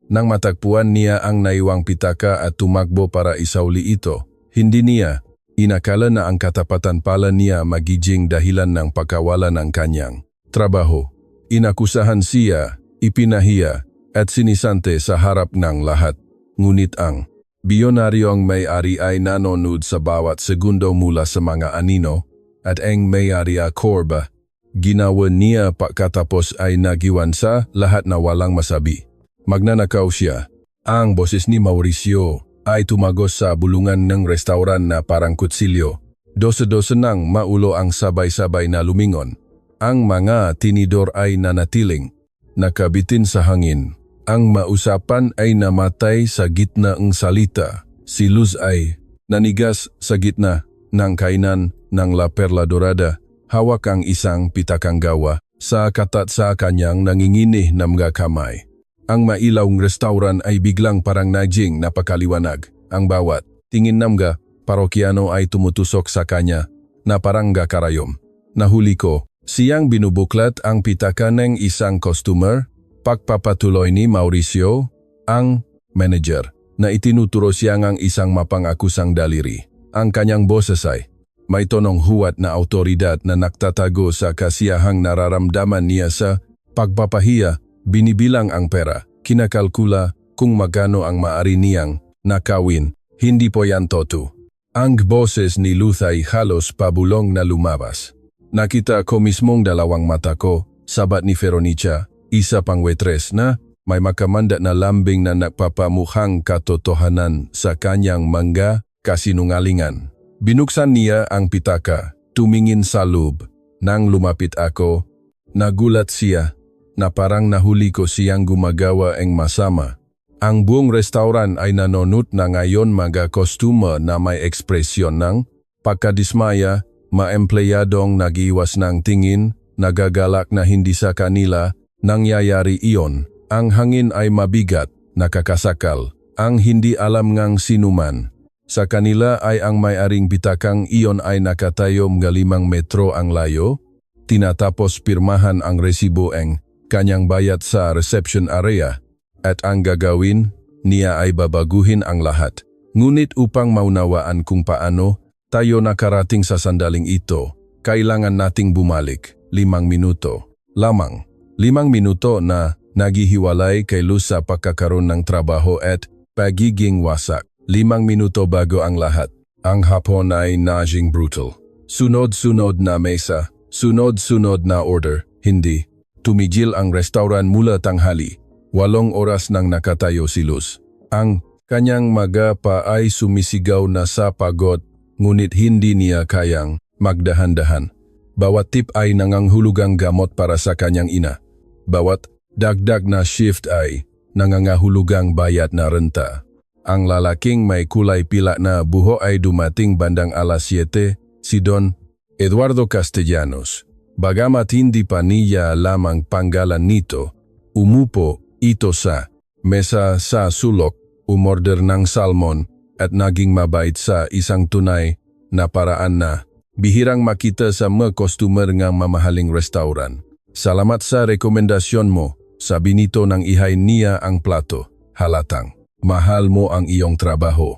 Nang matagpuan niya ang naiwang pitaka at tumakbo para isauli ito, hindi niya inakala na ang katapatan pala niya magiging dahilan ng pagkawala ng kanyang trabaho. Inakusahan siya, ipinahiya, at sinisante sa harap ng lahat. Ngunit ang biyonaryong may-ari ay nanonood sa bawat segundo mula sa mga anino, at ang may-ari Corba, ginawa niya pagkatapos ay nagiwan sa lahat na walang masabi. Magnanakaw siya. Ang boses ni Mauricio ay tumagos sa bulungan ng restauran na parang kutsilyo. Dosa-dosa nang maulo ang sabay-sabay na lumingon. Ang mga tinidor ay nanatiling nakabitin sa hangin. Ang mausapan ay namatay sa gitna ng salita. Si Luz ay nanigas sa gitna ng kainan ng La Perla Dorada. Hawak ang isang pitakang gawa sa katat sa kanyang nanginginih na mga kamay. Ang mailawng restauran ay biglang parang naging napakaliwanag. Ang bawat tingin ng mga parokyano ay tumutusok sa kanya na parang karayom. Nahuli ko, siyang binubuklat ang pitaka ng isang customer. Pagpapatuloy ni Mauricio, ang manager, na itinuturo siya ng isang mapang-akusang daliri. Ang kanyang boses ay may tonong huwat na autoridad na nagtatago sa kasiyahang nararamdaman niya sa pagpapahiya. Binibilang ang pera, kinakalkula kung magkano ang maaari niyang nakawin, hindi po yan toto. Ang boses ni Luz ay halos pabulong na lumabas. Nakita ko mismong dalawang mata ko, sabat ni Veronica, isa pang waitress na may makamanda na lambing na nagpapamukhang katotohanan sa kanyang mga kasinungalingan. Binuksan niya ang pitaka, tumingin sa loob. Nang lumapit ako, nagulat siya na parang nahuli ko siyang gumagawa ng masama. Ang buong restauran ay nanonot na ngayon mga customer na may ekspresyon ng pagkadismaya, maempleyadong nag-iwas ng tingin, nagagalak na hindi sa kanila, nangyayari iyon. Ang hangin ay mabigat, nakakasakal, ang hindi alam ngang sinuman. Sa kanila ay ang may-aring pitakang iyon ay nakatayo mga 5 metro ang layo, tinatapos pirmahan ang resibo ng kanyang bayad sa reception area, at ang gagawin niya ay babaguhin ang lahat. Ngunit upang maunawaan kung paano tayo nakarating sa sandaling ito, kailangan nating bumalik 5 minuto lamang. 5 minuto na naghihiwalay kay Luz sa pagkakaroon ng trabaho at pagiging wasak. 5 minuto bago ang lahat. Ang hapon ay naging brutal. Sunod-sunod na mesa, sunod-sunod na order, hindi. Tumigil ang restauran mula tanghali. 8 oras nang nakatayo si Luz. Ang kanyang mga pa ay sumisigaw na sa pagod, ngunit hindi niya kayang magdahan-dahan. Bawat tip ay nanganghulugang gamot para sa kanyang ina. Bawat dagdag na shift ay nangangahulugang bayad na renta. Ang lalaking may kulay pila na buho ay dumating bandang alas 7, si Don Eduardo Castellanos. Bagamat hindi pa niya lamang panggalan nito, umupo ito sa mesa sa sulok, umorder ng salmon at naging mabait sa isang tunay na paraan na bihirang makita sa mga customer ng mamahaling restauran. Salamat sa rekomendasyon mo, sabi nito nang ihay niya ang plato. Halatang mahal mo ang iyong trabaho.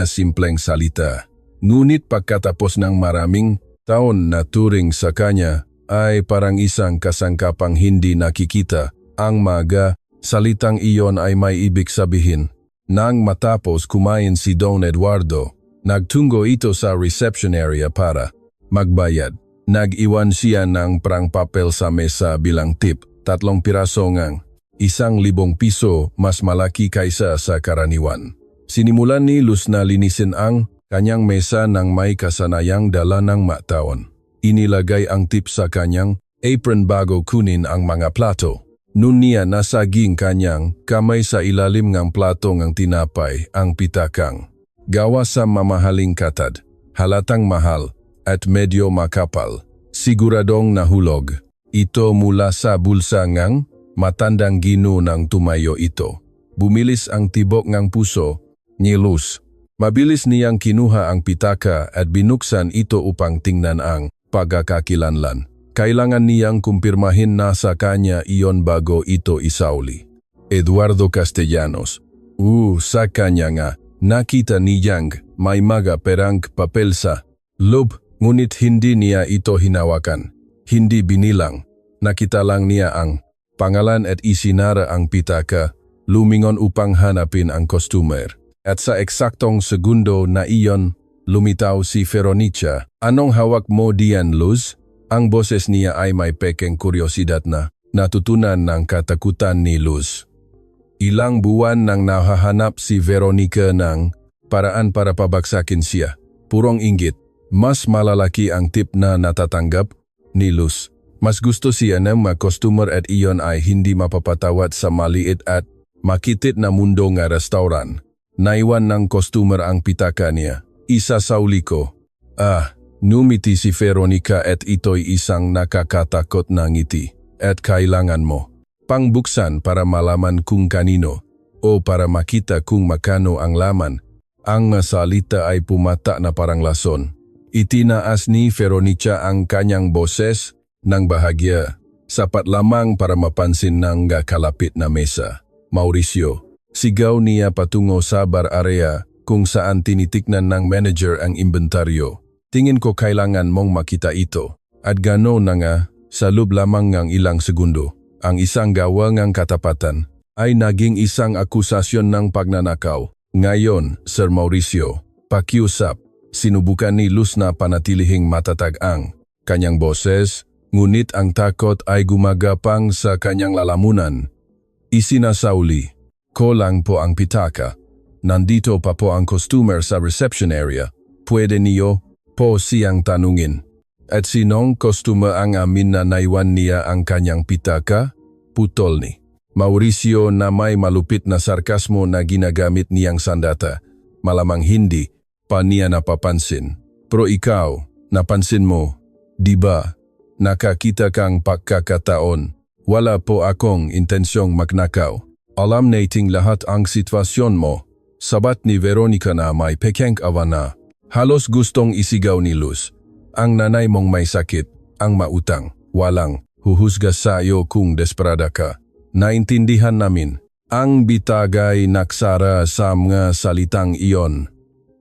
Simpleng salita. Ngunit pagkatapos ng maraming taon na turing sa kanya ay parang isang kasangkapang hindi nakikita. Ang mga salitang iyon ay may ibig sabihin. Nang matapos kumain si Don Eduardo, nagtungo ito sa reception area para magbayad. Nag-iwan siya ng prang papel sa mesa bilang tip, 3 piraso ngang 1,000 piso mas malaki kaysa sa karaniwan. Sinimulan ni Luz na linisin ang kanyang mesa nang may kasanayang dala ng mataon. Inilagay ang tip sa kanyang apron bago kunin ang mga plato. Nun niya nasaging kanyang kamay sa ilalim ng plato ng tinapay ang pitakang. Gawa sa mamahaling katad, halatang mahal at medyo makapal. Siguradong nahulog. Ito mula sa bulsa ng matandang gino ng tumayo ito. Bumilis ang tibok ng puso ni Luz. Mabilis niyang kinuha ang pitaka at binuksan ito upang tingnan ang pagkakakilanlan. Kailangan niyang kumpirmahin na sa kanya iyon bago ito isauli. Eduardo Castellanos. Sa kanya nga, nakita ni Yang may mga perang papel sa loob, ngunit hindi niya ito hinawakan. Hindi binilang. Nakita lang niya ang pangalan at isinara ang pitaka, lumingon upang hanapin ang customer. At sa eksaktong segundo na iyon, lumitaw si Veronica. Anong hawak mo diyan, Luz? Ang boses niya ay may pekeng kuryosidad na natutunan ng katakutan ni Luz. Ilang buwan nang nahahanap si Veronica ng paraan para pabagsakin siya. Purong inggit, mas malalaki ang tip na natatanggap ni Luz. Mas gusto siya ng mga customer at iyon ay hindi mapapatawad sa maliit at makitit na mundo nga restauran. Naiwan ng customer ang pitaka niya. Isasauli ko. Numiti si Veronica at ito'y isang nakakatakot na ngiti. At kailangan mo pangbuksan para malaman kung kanino o para makita kung makano ang laman. Ang salita ay pumata na parang lason. Itinaas ni Veronica ang kanyang boses ng bahagya. Sapat lamang para mapansin ng kalapit na mesa. Mauricio, sigaw niya patungo sa bar area kung saan tinitiknan ng manager ang inventaryo. Tingin ko kailangan mong makita ito. At gano'n na nga, sa loob lamang ng ilang segundo, ang isang gawa ng katapatan ay naging isang akusasyon ng pagnanakaw. Ngayon, Sir Mauricio, pakiusap, sinubukan ni Luz na panatilihing matatag ang kanyang boses, ngunit ang takot ay gumagapang sa kanyang lalamunan. Isinasauli, ko lang po ang pitaka. Nandito pa po ang customer sa reception area. Pwede niyo po siyang tanungin. At sinong customer ang amin na naiwan niya ang kanyang pitaka? Putol ni Mauricio na may malupit na sarkasmo na ginagamit niyang sandata. Malamang hindi pa niya napapansin. Pero ikaw, napansin mo, di ba? Nakakita kang pagkakataon. Wala po akong intensyong magnakaw. Alam nating lahat ang sitwasyon mo. Sabat ni Veronica na may pekeng awana. Halos gustong isigaw ni Luz. Ang nanay mong may sakit, ang mautang, walang huhusga sa iyo kung desperada ka. Naintindihan namin, ang bitagay naksara sa mga salitang iyon.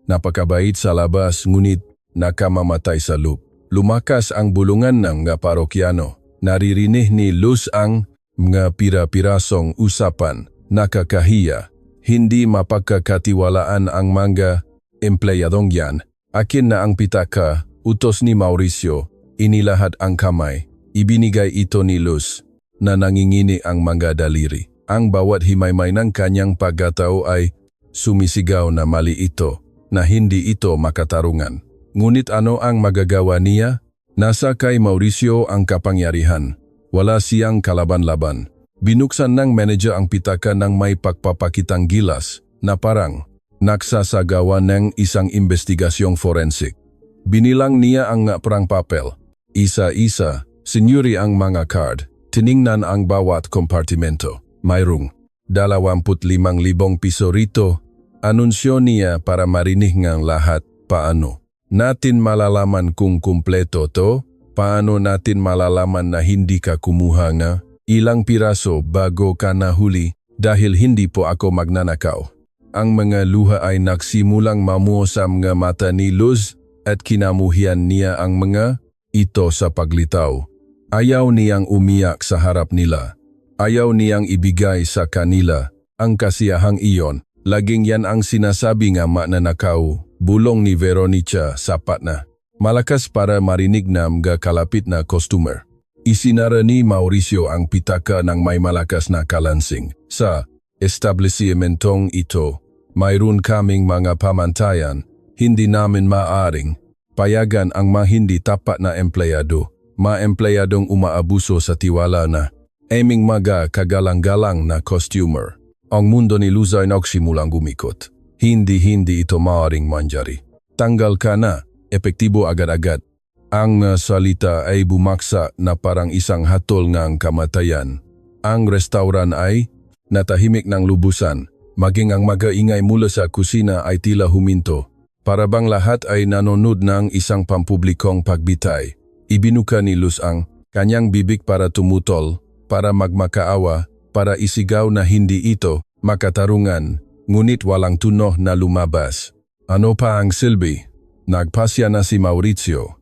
Napakabait sa labas ngunit nakamamatay sa loob. Lumakas ang bulungan ng parokyano. Naririnig ni Luz ang mga pira-pirasong usapan. Nakakahiya, hindi mapagkakatiwalaan ang mga empleyadong yan. Akin na ang pitaka. Utos ni Mauricio, inilahat ang kamay, ibinigay ito ni Luz, na nangingini ang mga daliri. Ang bawat himaymay ng kanyang pagkatao ay sumisigaw na mali ito, na hindi ito makatarungan. Ngunit ano ang magagawa niya? Nasa kay Mauricio ang kapangyarihan. Wala siyang kalaban-laban. Binuksan ng manager ang pitaka ng may pagpapakitang gilas, na parang nagsasagawa ng isang investigasyong forensik. Binilang niya ang perang papel. Isa-isa, sinyuri ang mga card. Tiningnan ang bawat kompartimento. Mayroong 25,000 piso rito. Anunsyo niya para marinig ng lahat. Paano natin malalaman kung kumpleto to? Paano natin malalaman na hindi ka kumuha nga? Ilang piraso bago ka nahuli dahil hindi po ako magnanakaw. Ang mga luha ay nagsimulang mamuo sa mga mata ni Luz. At kinamuhian niya ang mga ito sa paglitaw. Ayaw niyang umiyak sa harap nila. Ayaw niyang ibigay sa kanila ang kasiyahang iyon. Laging yan ang sinasabi nga mananakaw. Bulong ni Veronica, sapat na. Malakas para marinig na mga kalapit na customer. Isinara ni Mauricio ang pitaka ng may malakas na kalansing. Sa establishmentong ito, mayroon kaming mga pamantayan. Hindi namin maaring payagan ang mga hindi tapat na empleyado, mga empleyadong umaabuso sa tiwala na aming mga kagalang-galang na customer. Ang mundo ni Luz ay nagsimulang gumikot. Hindi ito maaring manjari. Tanggal ka na, epektibo agad-agad. Ang salita ay bumaksa na parang isang hatol ng kamatayan. Ang restauran ay natahimik ng lubusan, maging ang mag-ingay mula sa kusina ay tila huminto. Para bang lahat ay nanonood ng isang pampublikong pagbitay. Ibinuka ni Luz ang kanyang bibig para tumutol, para magmakaawa, para isigaw na hindi ito makatarungan, ngunit walang tuno na lumabas. Ano pa ang silbi? Nagpasya na si Mauricio.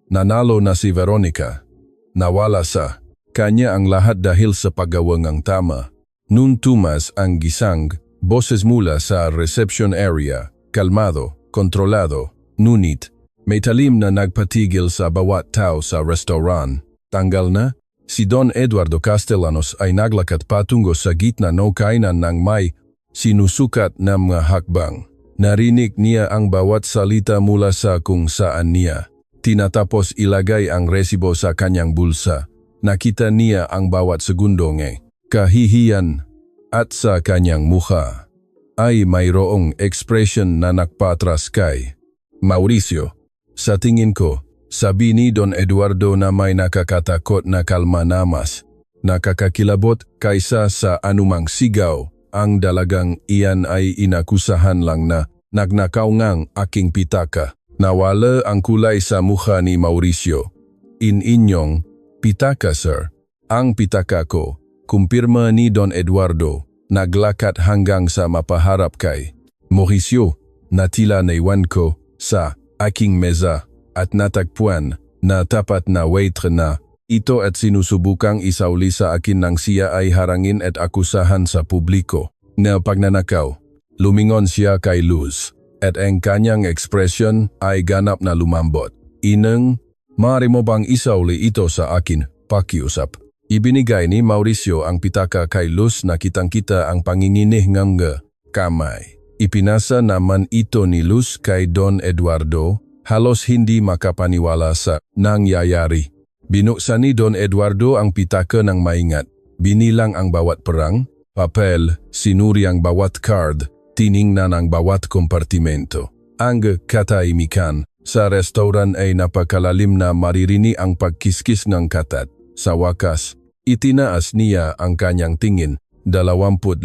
Nanalo na si Veronica. Nawala sa kanya ang lahat dahil sa paggawangang tama. Nun tumas ang gisang, boses mula sa reception area, kalmado, kontrolado, nunit, may talim na nagpatigil sa bawat tao sa restaurant. Tanggal na, si Don Eduardo Castellanos ay naglakad patungo sa gitna ng kainan ng may sinusukat na mga hakbang. Narinig niya ang bawat salita mula sa kung saan niya tinatapos ilagay ang resibo sa kanyang bulsa. Nakita niya ang bawat segundong kahihiyan at sa kanyang mukha ay mayroong ekspresyon na nakpatras kay Mauricio. Sa tingin ko, sabi ni Don Eduardo na may nakakatakot na kalma na mas nakakakilabot kaysa sa anumang sigaw. Ang dalagang iyan ay inakusahan lang na nagnakaw ngang aking pitaka. Nawala ang kulay sa mukha ni Mauricio. Inyong pitaka, sir. Ang pitaka ko, kumpirma ni Don Eduardo, naglakat hanggang sa mapaharap kay Mauricio. Natila naiwan ko sa aking meza at natagpuan na tapat na waitre na ito at sinusubukang isauli sa akin nang siya ay harangin at akusahan sa publiko na pagnanakaw. Lumingon siya kay Luz at ang kanyang ekspresyon ay ganap na lumambot. Ineng, maaari mo bang isauli ito sa akin? Pakiusap. Ibinigay ni Mauricio ang pitaka kay Luz na kitang-kita ang panginginih ng kamay. Ipinasa naman ito ni Luz kay Don Eduardo, halos hindi makapaniwala sa nangyayari. Binuksan ni Don Eduardo ang pitaka ng maingat. Binilang ang bawat perang, papel, sinuri ang bawat card, tiningnan ang bawat kompartimento. Ang katahimikan sa restaurant ay napakalalim na maririnig ang pagkiskis ng katat. Sa wakas, itinaas niya ang kanyang tingin, 25,000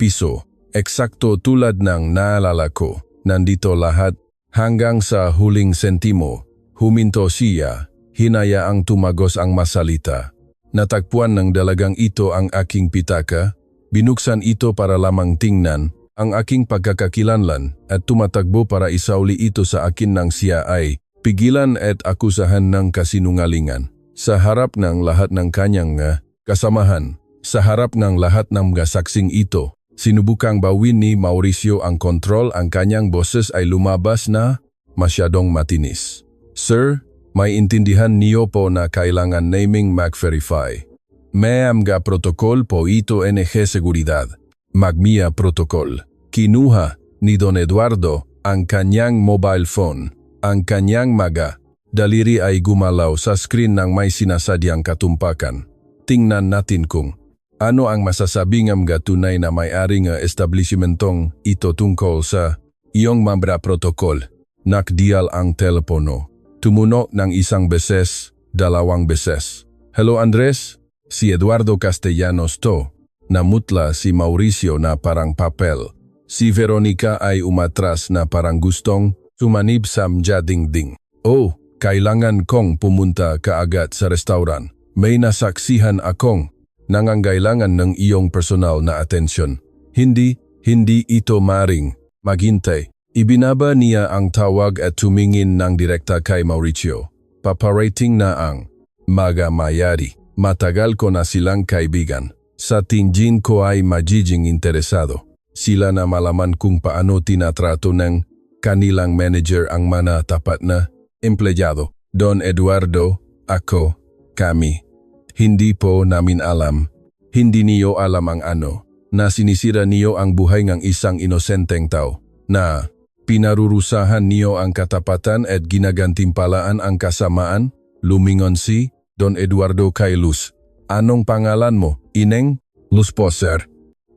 piso. Eksakto tulad ng naalala ko, nandito lahat hanggang sa huling sentimo. Huminto siya, hinayaang tumagos ang masalita. Natagpuan ng dalagang ito ang aking pitaka, binuksan ito para lamang tingnan ang aking pagkakakilanlan at tumatagbo para isauli ito sa akin nang siya ay pigilan at akusahan ng kasinungalingan. Sa harap ng lahat ng kanyang kasamahan, sa harap ng lahat ng mga saksing ito, sinubukang bawin ni Mauricio ang kontrol. Ang kanyang boses ay lumabas na masyadong matinis. Sir, may intindihan niyo po na kailangan naming mag-verify. May mga protokol po ito NG Seguridad. Magmia protokol. Kinuha ni Don Eduardo ang kanyang mobile phone. Ang kanyang daliri ay gumalaw sa screen ng may sinasadyang katumpakan. Tingnan natin kung ano ang masasabi ng mga tunay na may-ari ng establishmentong ito tungkol sa iyong mga protokol. Nakdial ang telepono. Tumunog ng isang beses, 2 beses. Hello Andres? Si Eduardo Castellanos to. Namutla si Mauricio na parang papel. Si Veronica ay umatras na parang gustong sumanib sa mjadingding. Oh, kailangan kong pumunta kaagad sa restaurant. May nasaksihan akong nangangailangan ng iyong personal na atensyon. Hindi ito maring maghintay. Ibinaba niya ang tawag at tumingin ng direkta kay Mauricio. Paparating na ang mayari. Matagal ko na silang kaibigan. Sa tingin ko ay magiging interesado sila na malaman kung paano tinatrato ng kanilang manager ang mga tapat na empleyado. Don Eduardo, ako, kami. Hindi po namin alam. Hindi niyo alam ang na sinisira niyo ang buhay ng isang inosenteng tao. Na pinarurusahan niyo ang katapatan at ginagantimpalaan ang kasamaan. Lumingon si Don Eduardo kay Luz. Anong pangalan mo, Ineng? Luz po, sir.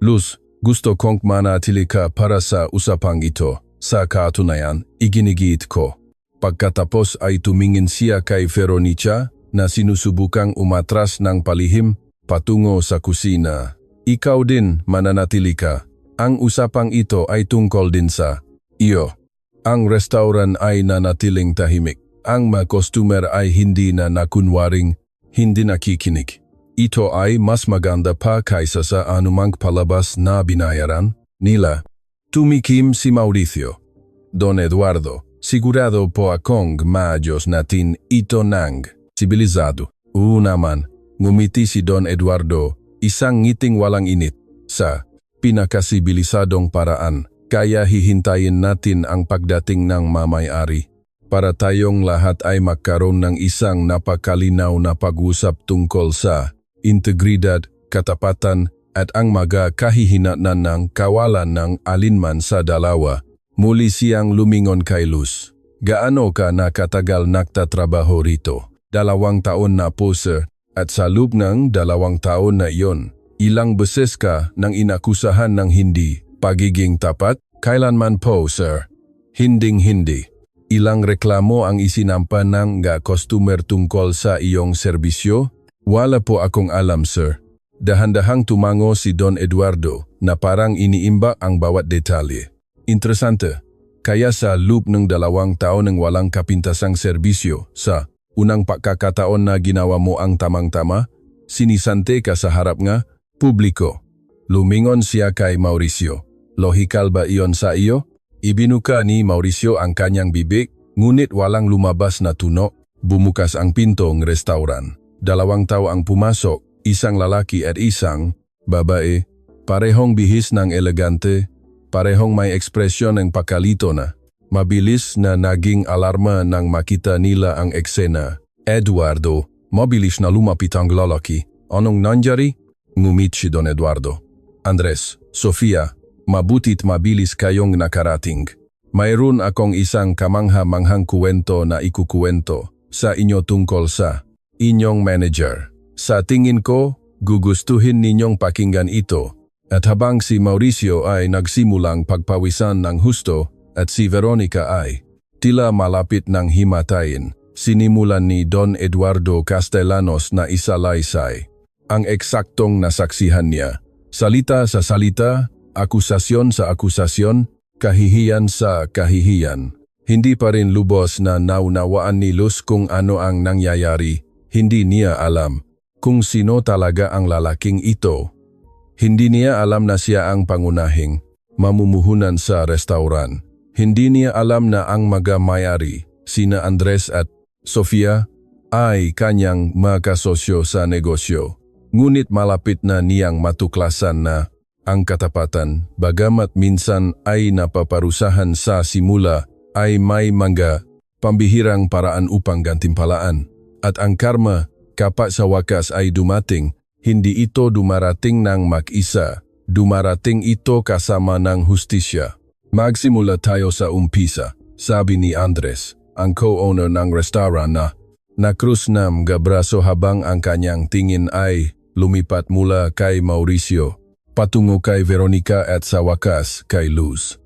Luz, gusto kong manatili ka para sa usapang ito. Sa katunayan, iginigit ko. Pagkatapos ay tumingin siya kay Veronica na sinusubukang umatras ng palihim patungo sa kusina. Ikaw din, mananatili ka. Ang usapang ito ay tungkol din sa iyo. Ang restaurant ay nanatiling tahimik. Ang mga customer ay hindi na nakunwaring hindi nakikinig. ito ay mas maganda pa kaysa sa anumang palabas na binayaran nila. Tumikim si Mauricio. Don Eduardo, sigurado po akong maayos natin ito ng sibilizado. Naman, ngumiti si Don Eduardo, isang ngiting walang init. Sa pinakasibilisadong paraan, kaya hihintayin natin ang pagdating ng mamay-ari para tayong lahat ay magkaroon ng isang napakalinaw na pag-usap tungkol sa integridad, katapatan at ang mga kahihinatnan ng kawalan ng alinman sa dalawa. Muli siyang lumingon kay Luz. Gaano ka nakatagal nagtatrabaho rito? 2 taon na po sir, at sa loob ng 2 taon na iyon, ilang beses ka nang inakusahan ng hindi pagiging tapat? Kailanman po sir? Hinding-hindi. Ilang reklamo ang isinampa ng customer tungkol sa iyong serbisyo? Wala po akong alam sir. Dahan-dahang tumango si Don Eduardo na parang iniimbak ang bawat detalye. Interesante, kaya sa loob ng 2 taon ng walang kapintasang serbisyo, sa unang pagkakataon na ginawa mo ang tamang-tama, sinisante ka sa harap nga publiko. Lumingon siya kay Mauricio. Lohikal ba iyon sa iyo? Ibinuka ni Mauricio ang kanyang bibig, ngunit walang lumabas na tunog. Bumukas ang pintong restauran. 2 tao ang pumasok, isang lalaki at isang babae, parehong bihis ng elegante, parehong may ekspresyon ng pakalito na. Mabilis na naging alarma nang makita nila ang eksena. Eduardo, mabilis na lumapit ang lalaki. Anong nangyari? Ngumit si Don Eduardo. Andres, Sofia, mabutit mabilis kayong nakarating. Mayroon akong isang kamangha-manghang kuwento na ikukuwento sa inyo tungkol sa inyong manager. Sa tingin ko, gugustuhin ninyong pakinggan ito. At habang si Mauricio ay nagsimulang pagpawisan ng husto at si Veronica ay tila malapit ng himatayin, sinimulan ni Don Eduardo Castellanos na isalaysay ang eksaktong nasaksihan niya. Salita sa salita, akusasyon sa akusasyon, kahihiyan sa kahihiyan. Hindi pa rin lubos na naunawaan ni Luz kung ano ang nangyayari. Hindi niya alam kung sino talaga ang lalaking ito. Hindi niya alam na siya ang pangunahing mamumuhunan sa restauran. Hindi niya alam na ang mga may-ari, sina Andres at Sofia, ay kanyang makasosyo sa negosyo. Ngunit malapit na niyang matuklasan na ang katapatan, bagamat minsan ay napaparusahan sa simula, ay may mga pambihirang paraan upang gantimpalaan. At ang karma, kapag sa wakas ay dumating, hindi ito dumarating ng mag-isa, dumarating ito kasama ng hustisya. Magsimula tayo sa umpisa, sabi ni Andres, ang co-owner ng restaurant na nakrus ng braso habang ang kanyang tingin ay lumipat mula kay Mauricio, patungo kay Veronica at sa wakas kay Luz.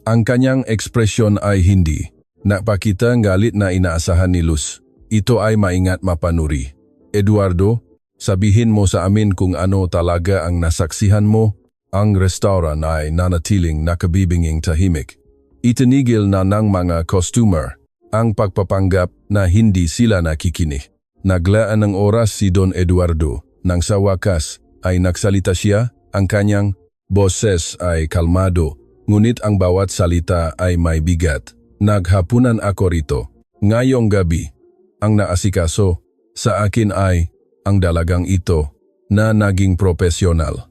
Ang kanyang ekspresyon ay hindi napakita galit na inaasahan ni Luz. Ito ay maingat mapanuri. Eduardo, sabihin mo sa amin kung ano talaga ang nasaksihan mo. Ang restaurant ay nanatiling nakabibinging tahimik. Itinigil na ng mga customer ang pagpapanggap na hindi sila nakikinig. Naglaan ng oras si Don Eduardo. Nang sa wakas ay nagsalita siya, ang kanyang boses ay kalmado, ngunit ang bawat salita ay may bigat. Naghapunan ako rito. Ngayong gabi, ang naasikaso sa akin ay ang dalagang ito na naging profesional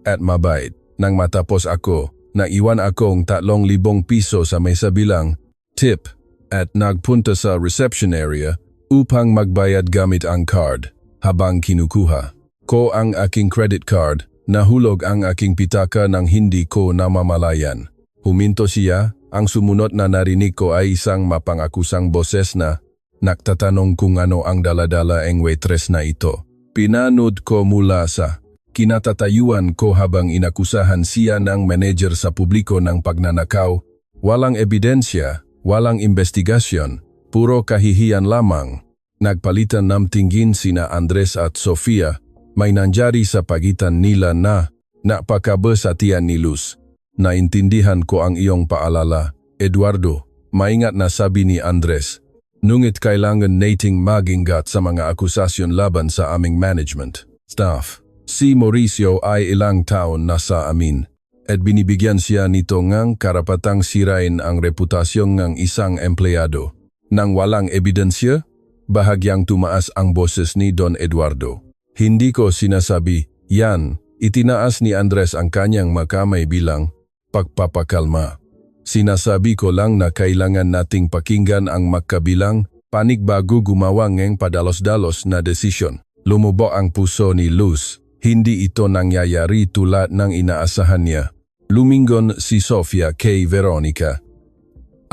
at mabait. Nang matapos ako, naiwan akong 3,000 piso sa mesa bilang tip at nagpunta sa reception area upang magbayad gamit ang card. Habang kinukuha ko ang aking credit card, nahulog ang aking pitaka ng hindi ko namamalayan. Huminto siya, ang sumunod na narinig ko ay isang mapangakusang boses na nagtatanong kung ano ang daladala ang waitress na ito. Pinanood ko mula sa kinatatayuan ko habang inakusahan siya ng manager sa publiko ng pagnanakaw. Walang ebidensya, walang investigasyon, puro kahihiyan lamang. Nagpalitan ng tingin sina Andres at Sofia. May nangyari sa pagitan nila na napakabesatian ni Luz. Naintindihan ko ang iyong paalala, Eduardo, maingat na sabi ni Andres. Nungit kailangan nating magingat sa mga akusasyon laban sa aming management. staff. Si Mauricio ay ilang taon na sa amin at binibigyan siya nito ngang karapatang sirain ang reputasyon ng isang empleyado. Nang walang ebidensya, bahagyang tumaas ang boses ni Don Eduardo. Hindi ko sinasabi, yan, itinaas ni Andres ang kanyang makamay bilang pagpapakalma. Sinasabi ko lang na kailangan nating pakinggan ang magkabilang panig bago gumawa ng padalos-dalos na desisyon. Lumubog ang puso ni Luz. Hindi ito nangyayari tulad ng inaasahan niya. Lumingon si Sofia kay Veronica.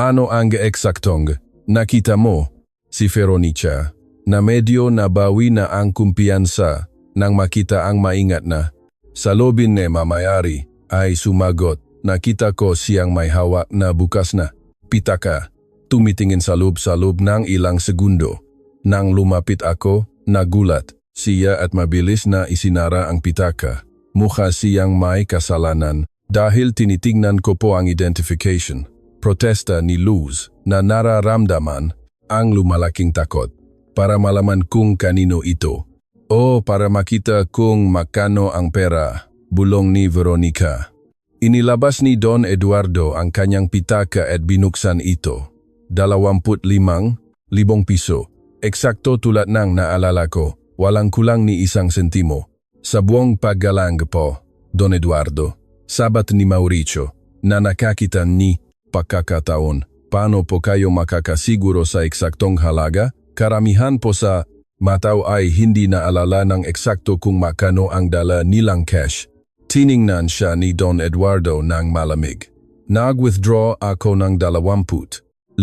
Ano ang eksaktong nakita mo? Si Veronica, na medyo nabawi na ang kumpiyansa nang makita ang maingat na salubin ni mamayari, ay sumagot. Nakita ko siyang may hawak na bukas na pitaka. Tumitingin sa loob ng ilang segundo. Nang lumapit ako, nagulat siya at mabilis na isinara ang pitaka. Mukha siyang may kasalanan dahil tinitingnan ko po ang identification. Protesta ni Luz na nararamdaman ang lumalaking takot. Para malaman kung kanino ito o para makita kung magkano ang pera, bulong ni Veronica. Inilabas ni Don Eduardo ang kanyang pitaka at binuksan ito. 25,000 piso. Eksakto tulad ng naalala ko, walang kulang ni 1 sentimo. Sa buong paggalang po, Don Eduardo, sabat ni Mauricio, na nakakita ni pagkakataon. Paano po kayo makakasiguro sa eksaktong halaga? Karamihan po sa mataw ay hindi naalala ng eksakto kung makano ang dala nilang cash. Tiningnan siya ni Don Eduardo ng malamig. Nag-withdraw ako ng 25,000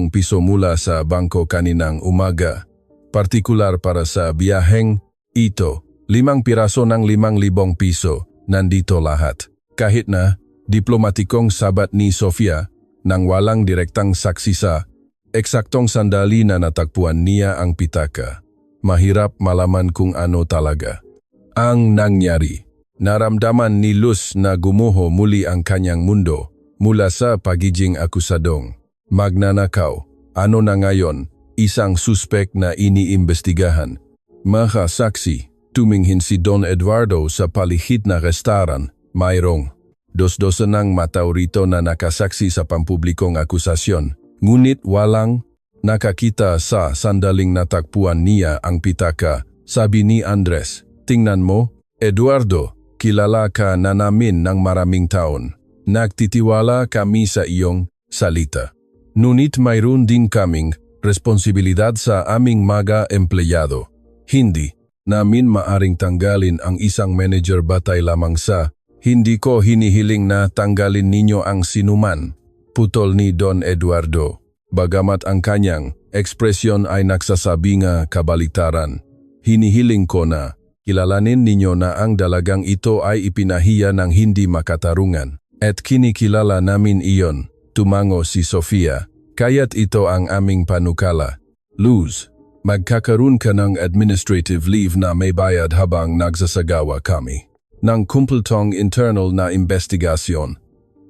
piso mula sa bangko kaninang umaga. Partikular para sa biyaheng ito, 5 piraso ng 5,000 piso, nandito lahat. Kahit na diplomatikong sabat ni Sofia nang walang direktang saksi sa eksaktong sandali na natagpuan niya ang pitaka. Mahirap malaman kung ano talaga ang nangyari. Naramdaman ni Luz na gumuho muli ang kanyang mundo mula sa pagiging akusadong magnanakaw. Ano na ngayon? Isang suspek na iniimbestigahan. Mga saksi, tumingin si Don Eduardo sa palihit na restaurant. Mayroong dos-dosan ng mataw rito na nakasaksi sa pampublikong akusasyon. Ngunit walang nakakita sa sandaling natagpuan niya ang pitaka. Sabi ni Andres, tingnan mo, Eduardo, kilala ka na namin ng maraming taon. Nagtitiwala kami sa iyong salita. Ngunit mayroon din kaming responsibilidad sa aming mga empleyado. Hindi namin maaring tanggalin ang isang manager batay lamang sa hindi ko hinihiling na tanggalin ninyo ang sinuman. Putol ni Don Eduardo. Bagamat ang kanyang ekspresyon ay nagsasabi nga kabaliktaran. Hinihiling ko na kilalanin ninyo na ang dalagang ito ay ipinahiya ng hindi makatarungan. At kinikilala namin iyon, tumango si Sofia. Kaya't ito ang aming panukala. Luz, magkakaroon ka ng administrative leave na may bayad habang nagsasagawa kami ng kumpletong internal na investigasyon.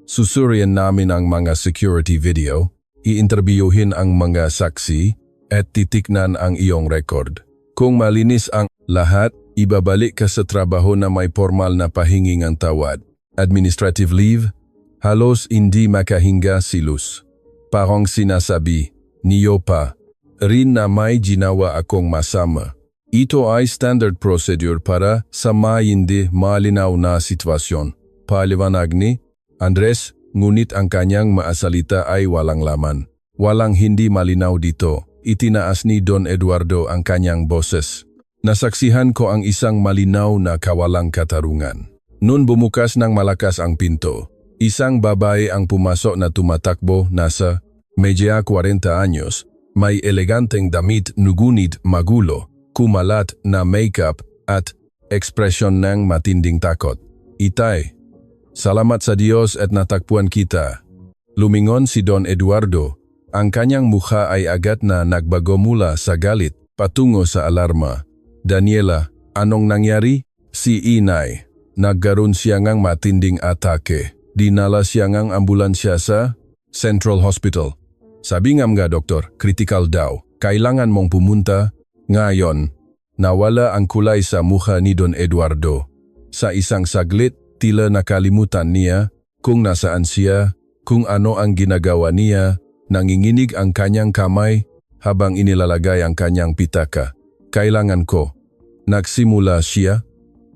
Susurian namin ang mga security video, iinterbiyohin ang mga saksi, at titiknan ang iyong record. Kung malinis ang lahat, ibabalik ka sa trabaho na may formal na pahingingang tawad. Administrative leave, halos hindi makahinga si Luz. Parang sinasabi, niyo pa, rin na may ginawa akong masama. Ito ay standard procedure para sa hindi malinaw na sitwasyon. Paliwanag ni Andres, ngunit ang kanyang maasalita ay walang laman. Walang hindi malinaw dito. Itinaas ni Don Eduardo ang kanyang boses. Nasaksihan ko ang isang malinaw na kawalang katarungan. Noon bumukas ng malakas ang pinto. Isang babae ang pumasok na tumatakbo, nasa medya 40 anyos, may eleganteng damit ngunit magulo, kumalat na makeup at ekspresyon ng matinding takot. Itay, salamat sa Diyos at natakpuan kita. Lumingon si Don Eduardo. Ang kanyang mukha ay agad na nagbago mula sa galit patungo sa alarma. Daniela, anong nangyari? Si Inay. Nagkaroon siya ngang matinding atake. Dinala siya ngang ambulansya sa Central Hospital. Sabi nga doktor, critical daw. Kailangan mong pumunta ngayon. Nawala ang kulay sa mukha ni Don Eduardo. Sa isang saglit, tila nakalimutan niya kung nasaan siya, kung ano ang ginagawa niya, nanginginig ang kanyang kamay habang inilalagay ang kanyang pitaka. Kailangan ko. Nagsimula siya.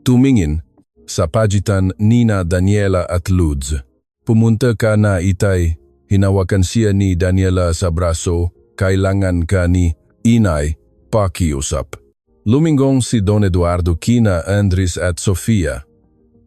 Tumingin sa pagitan Nina, Daniela at Luz. Pumunta ka na, Itay. Hinawakan siya ni Daniela sa braso. Kailangan ka ni Inay pakiusap. Lumingong si Don Eduardo kina Andres at Sofia.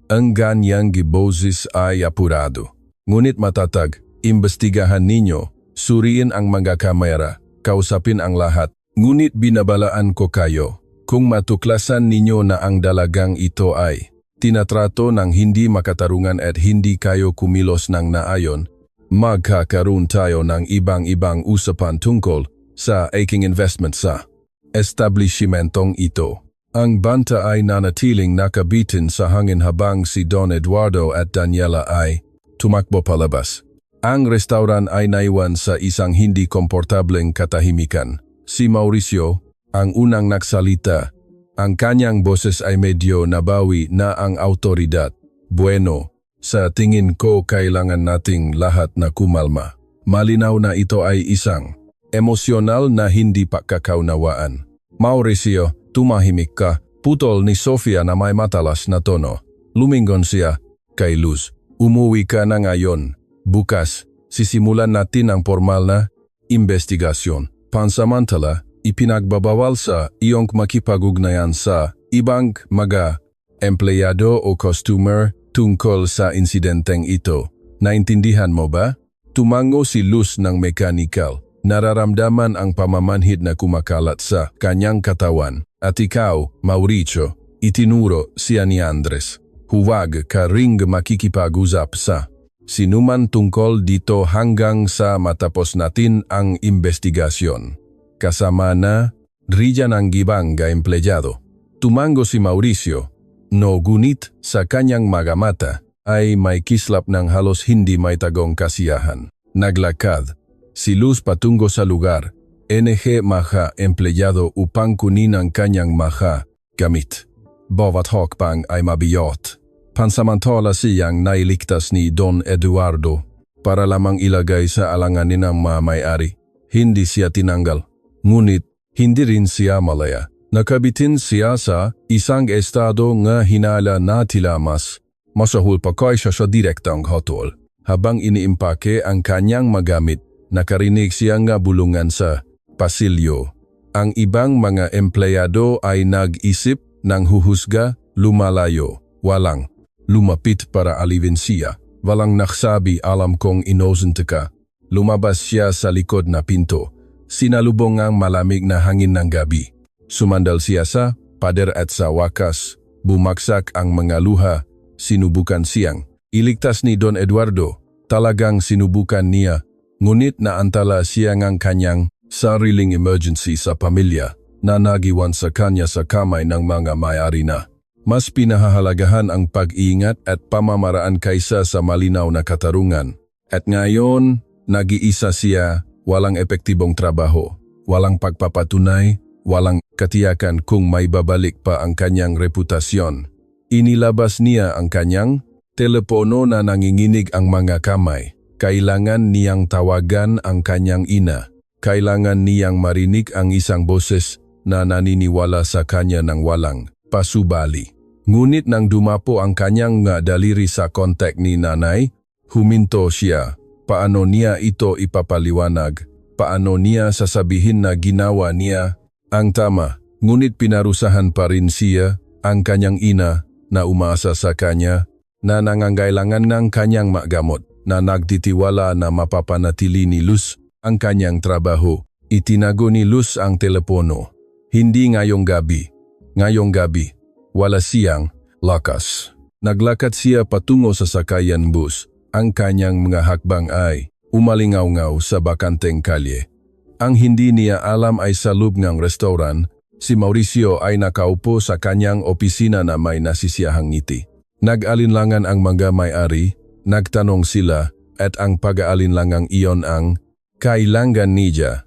Ang ganyang giboses ay apurado. Ngunit matatag, imbestigahan ninyo, suriin ang mga kamera, kausapin ang lahat. Ngunit binabalaan ko kayo, kung matuklasan ninyo na ang dalagang ito ay tinatrato ng hindi makatarungan at hindi kayo kumilos ng naayon, magkakaroon tayo ng ibang-ibang usapan tungkol sa aking investment sa establishmentong ito. Ang banta ay nanatiling nakabitin sa hangin habang si Don Eduardo at Daniela ay tumakbo palabas. Ang restauran ay naiwan sa isang hindi komportableng katahimikan. Si Mauricio, ang unang nagsalita, ang kanyang boses ay medyo nabawi na ang autoridad. Bueno, sa tingin ko kailangan nating lahat na kumalma. Malinaw na ito ay isang emosyonal na hindi pagkakaunawaan. Mauricio, tumahimik ka. Putol ni Sofia na may matalas na tono. Lumingon siya kay Luz. Umuwi ka na ngayon. Bukas, sisimulan natin ang formal na investigasyon. Pansamantala, ipinagbabawal sa iyong makipag-ugnayan sa ibang mga empleyado o customer tungkol sa insidenteng ito. Naintindihan mo ba? Tumango si Luz ng mekanikal. Nararamdaman ang pamamanhid na kumakalat sa kanyang katawan. At ikaw, Mauricio, itinuro siya ni Andres. Huwag ka ring makikipag-usap sa sinuman tungkol dito hanggang sa matapos natin ang investigasyon. Kasama na riyan ang ibang empleyado. Tumango si Mauricio. No, gunit sa kanyang mga mata ay may kislap ng halos hindi may tagong kasiyahan. Naglakad si Luz patungo sa lugar, NG mga empleyado upang kunin ang kanyang mga gamit. Bawat hakbang ay mabiyot. Pansamantala siyang nailigtas ni Don Eduardo para lamang ilagay sa alanganin ng mga may-ari. Hindi siya tinanggal, ngunit hindi rin siya malaya. Nakabitin siya sa isang estado nga hinala na tila mas masahul pa kaysa sa direktang hotol. Habang iniimpake ang kanyang magamit, nakarinig siya nga bulungan sa pasilyo. Ang ibang mga empleyado ay nag-isip ng huhusga, lumalayo, walang lumapit para alivin siya. Walang naksabi, alam kong innocent ka. Lumabas siya sa likod na pinto. Sinalubong ang malamig na hangin ng gabi. Sumandal siya sa pader at sa wakas, bumaksak ang mga luha. Sinubukan siyang iligtas ni Don Eduardo. Talagang sinubukan niya. Ngunit naantala siya ng kanyang sariling emergency sa pamilya na nagiwan sa kanya sa kamay ng mga may-ari na. Mas pinahahalagahan ang pag-iingat at pamamaraan kaysa sa malinaw na katarungan. At ngayon, nag-iisa siya, walang epektibong trabaho, walang pagpapatunay, walang katiyakan kung may babalik pa ang kanyang reputasyon. Inilabas niya ang kanyang telepono na nanginginig ang mga kamay. Kailangan niyang tawagan ang kanyang ina. Kailangan niyang marinig ang isang boses na naniniwala sa kanya ng walang pasubali. Ngunit nang dumapo ang kanyang daliri sa kontak ni nanay, huminto siya. Paano niya ito ipapaliwanag? Paano niya sasabihin na ginawa niya ang tama? Ngunit pinarusahan pa rin siya, ang kanyang ina, na umasa sa kanya, na nangangailangan ng kanyang magamot, na nagtitiwala na mapapanatili ni Luz ang kanyang trabaho. Itinago ni Luz ang telepono. Hindi ngayong gabi. Ngayong gabi, wala siyang lakas. Naglakad siya patungo sa sakayan bus. Ang kanyang mga hakbang ay umalingaw-ngaw sa bakanteng kalye. Ang hindi niya alam ay sa loob ng restaurant, si Mauricio ay nakaupo sa kanyang opisina na may nasisiyahang ngiti. Nag-alinlangan ang mga may-ari, nagtanong sila, at ang pag-aalinlangang iyon ang kailangan niya.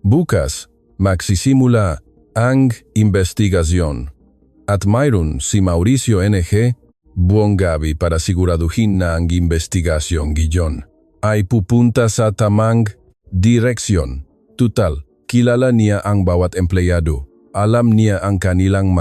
Bukas, magsisimula ang investigasyon. At mayroon si Mauricio NG, buong gabi para siguraduhin na ang investigasyon giyon ay pupunta sa tamang direksyon. Tutal, kilala niya ang bawat empleyado. Alam niya ang kanilang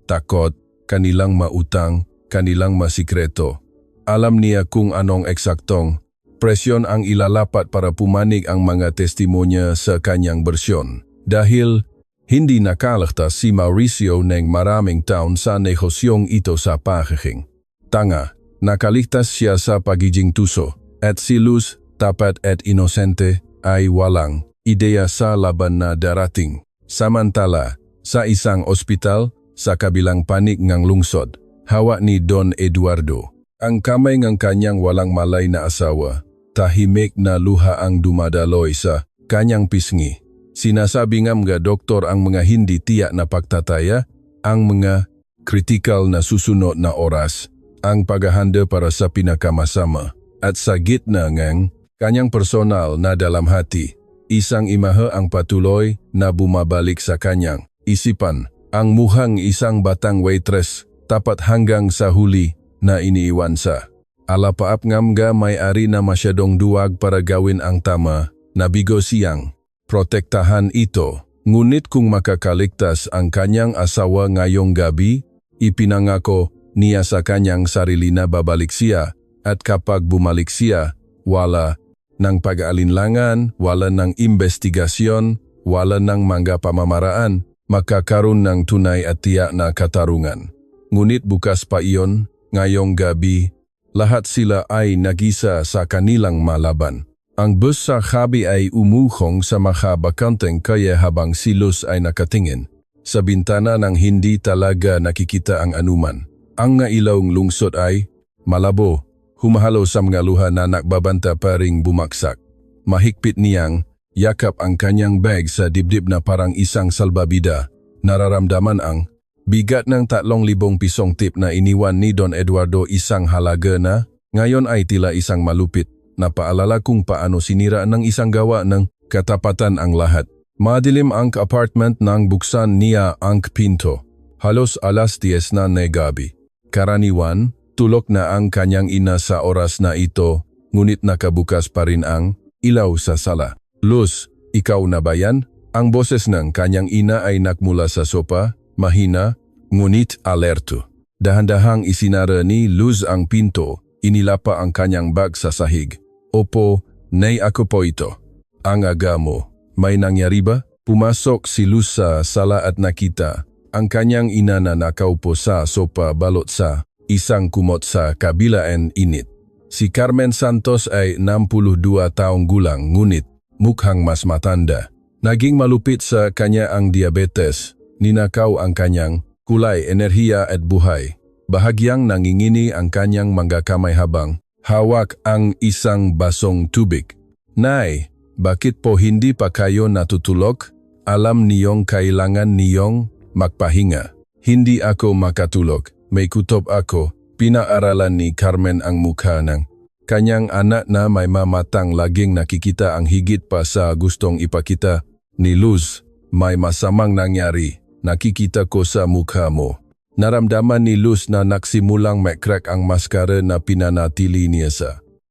takot, kanilang mautang, kanilang masikreto. Alam niya kung anong eksaktong presyon ang ilalapat para pumanig ang mga testimonya sa kanyang bersyon. Dahil hindi nakalagtas si Mauricio ng maraming taon sa negosyong ito sa pagiging tanga. Nakaligtas siya sa pagiging tuso, at si Luz, tapat at inosente, ay walang ideya sa laban na darating. Samantala, sa isang ospital, sa kabilang panig ng lungsod, hawak ni Don Eduardo. Ang kamay ng kanyang walang malay na asawa, tahimik na luha ang dumadaloy sa kanyang pisngi. Sinasabi ng mga doktor ang mga hindi tiyak na pagtataya, ang mga critical na susunod na oras, ang paghahanda para sa pinakamasama. At sa gitna ng kanyang personal na dalam hati, isang imahe ang patuloy na bumabalik sa kanyang isipan. Ang muhang isang batang waitress, tapat hanggang sa huli na iniiwan sa alapaap nga may-ari na masyadong duwag para gawin ang tama, nabigo siyang protektahan ito. Ngunit kung makakaligtas ang kanyang asawa ngayong gabi, ipinangako niya sa kanyang sarili na babalik siya, at kapag bumalik siya, wala ng pag-aalinlangan, wala ng investigasyon, wala ng mga pamamaraan, makakaroon ng tunay at tiyak na katarungan. Ngunit bukas pa iyon, ngayong gabi, lahat sila ay nag-isa sa kanilang malaban. Ang bus sa gabi ay umuhong sa makabakanteng kaya habang si Luz ay nakatingin sa bintana nang hindi talaga nakikita ang anuman. Ang ngailawng lungsod ay malabo, humahalo sa mga luha na nakbabanta pa ring bumaksak. Mahigpit niyang yakap ang kanyang bag sa dibdib na parang isang salbabida. Nararamdaman ang bigat ng 3,000 pisong tip na iniwan ni Don Eduardo, isang halaga na ngayon ay tila isang malupit na paalala kung paano sinira ng isang gawa ng katapatan ang lahat. Madilim ang apartment nang buksan niya ang pinto. Halos alas 10 na ng gabi. Karaniwan, tulog na ang kanyang ina sa oras na ito, ngunit nakabukas pa rin ang ilaw sa sala. Luz, ikaw na ba yan? Ang boses ng kanyang ina ay nakmula sa sopa, mahina, ngunit alerto. Dahan-dahang isinara ni Luz ang pinto, inilapa ang kanyang bag sa sahig. Opo, nay ako po ito. Ang aga mo, may nangyari ba? Pumasok si Luz sa sala at nakita ang kanyang ina na nakaupo sa sopa balot sa isang kumot sa kabilaan init. Si Carmen Santos ay 62 taong gulang ngunit mukhang mas matanda. Naging malupit sa kanya ang diabetes, ninakaw ang kanyang kulay, enerhiya at buhay. Bahagyang nangingini ang kanyang mga kamay habang hawak ang isang basong tubig. Nay, bakit po hindi pa kayo natutulog? Alam niyong kailangan niyong magpahinga. Hindi ako makatulog, may kutob ako. Pinaaralan ni Carmen ang mukha ng kanyang anak na may mamatang, laging nakikita ang higit pa sa gustong ipakita ni Luz. May masamang nangyari, nakikita ko sa mukha mo. Naramdaman ni Luz na nagsimulang mag-crack ang maskara na pinanatili niya sa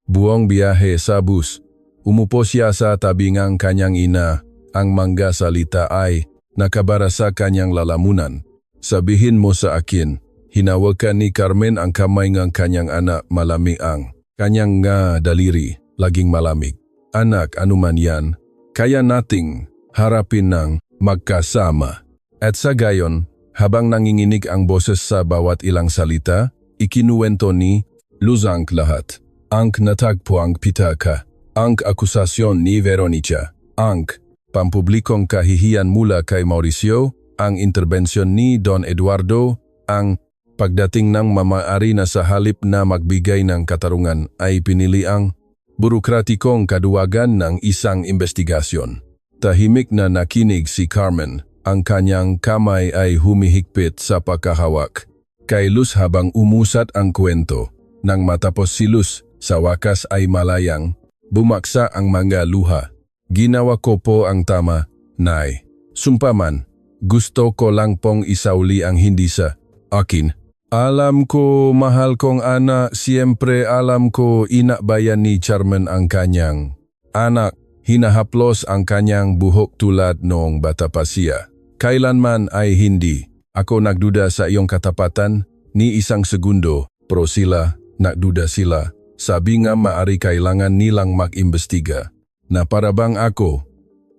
buong biyahe sa bus. Umupo siya sa tabi ng kanyang ina. Ang mga salita ay nakabara sa kanyang lalamunan. Sabihin mo sa akin. Hinawakan ni Carmen ang kamay ng kanyang anak, malamig ang kanyang daliri, laging malamig. Anak, anuman yan, kaya nating harapin ng magkasama. At sa gayon, habang nanginginig ang boses sa bawat ilang salita, ikinuwento ni Luz ang lahat. Ang natagpo ang pitaka, ang akusasyon ni Veronica, ang pampublikong kahihiyan mula kay Mauricio, ang interbensyon ni Don Eduardo, ang pagdating ng mamaari na sa halip na magbigay ng katarungan ay pinili ang burokratikong kaduwagan ng isang investigasyon. Tahimik na nakinig si Carmen, ang kanyang kamay ay humihigpit sa pagkahawak kay Luz habang umusat ang kwento. Nang matapos si Luz, sa wakas ay malayang bumaksa ang mga luha. Ginawa ko po ang tama, Nay. Sumpaman, Gusto ko lang pong isauli ang hindi sa akin. Alam ko, mahal kong anak, siyempre alam ko inabayan ni Charmen ang kanyang anak. Hinahaplos ang kanyang buhok tulad noong bata pa siya. Kailanman ay hindi. Ako nagduda sa iyong katapatan, ni isang segundo, pro sila, nagduda sila. Sabi nga maari kailangan nilang mag-imbestiga. Na parabang ako,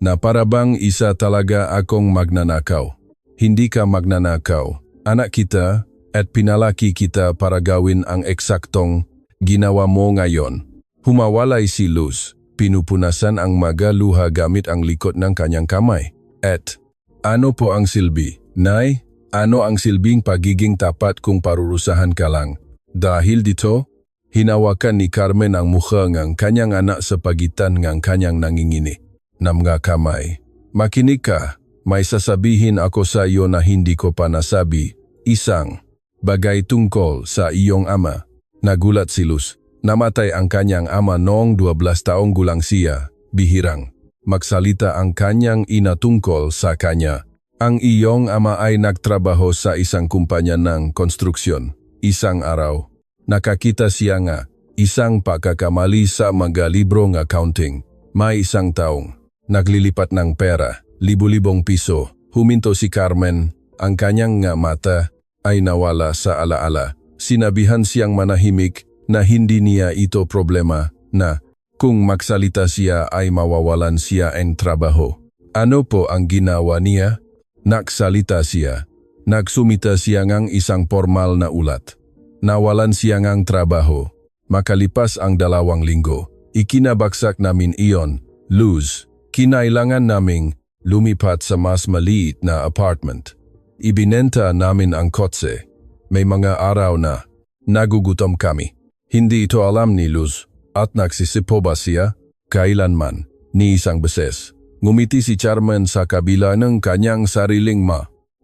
na parabang isa talaga akong magnanakaw. Hindi ka magnanakaw. Anak kita, at pinalaki kita para gawin ang eksaktong ginawa mo ngayon. Humawalay si Luz, pinupunasan ang mga luha gamit ang likod ng kanyang kamay. At, ano po ang silbi? Nay, ano ang silbing pagiging tapat kung parurusahan ka lang? Dahil dito, hinawakan ni Carmen ang mukha ng kanyang anak sa pagitan ng kanyang nangingini na mga kamay. Makinig ka, may sasabihin ako sa iyo na hindi ko pa nasabi. Isang bagay tungkol sa iyong ama. Nagulat si Luz. Namatay ang kanyang ama noong 12 taong gulang siya. Bihirang magsalita ang kanyang ina tungkol sa kanya. Ang iyong ama ay nagtrabaho sa isang kumpanya ng konstruksyon. Isang araw, nakakita siya nga isang pagkakamali sa mga librong accounting. May isang taong naglilipat ng pera, libu-libong piso. Huminto si Carmen, ang kanyang nga mata ay nawala sa alaala. Sinabihan siyang manahimik na hindi niya ito problema na kung magsalita siya ay mawawalan siya ng trabaho. Ano po ang ginawa niya? Nagsalita siya. Nagsumita siya ng isang formal na ulat. Nawalan siya ng trabaho. Makalipas ang 2 linggo, ikinabagsak namin iyon. Luz, kinailangan naming lumipat sa mas maliit na apartment. Ibinenta namin ang kotse. May mga araw na nagugutom kami. Hindi ito alam ni Luz at nagsisipo ba siya? Kailanman, ni isang beses. Ngumiti si Charmen sa kabila ng kanyang sariling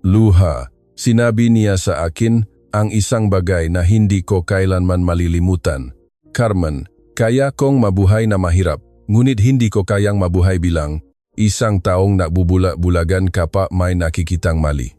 luha. Sinabi niya sa akin ang isang bagay na hindi ko kailanman malilimutan. Carmen, kaya kong mabuhay na mahirap, ngunit hindi ko kayang mabuhay bilang isang taong nagbubula-bulagan kapag may nakikitang mali.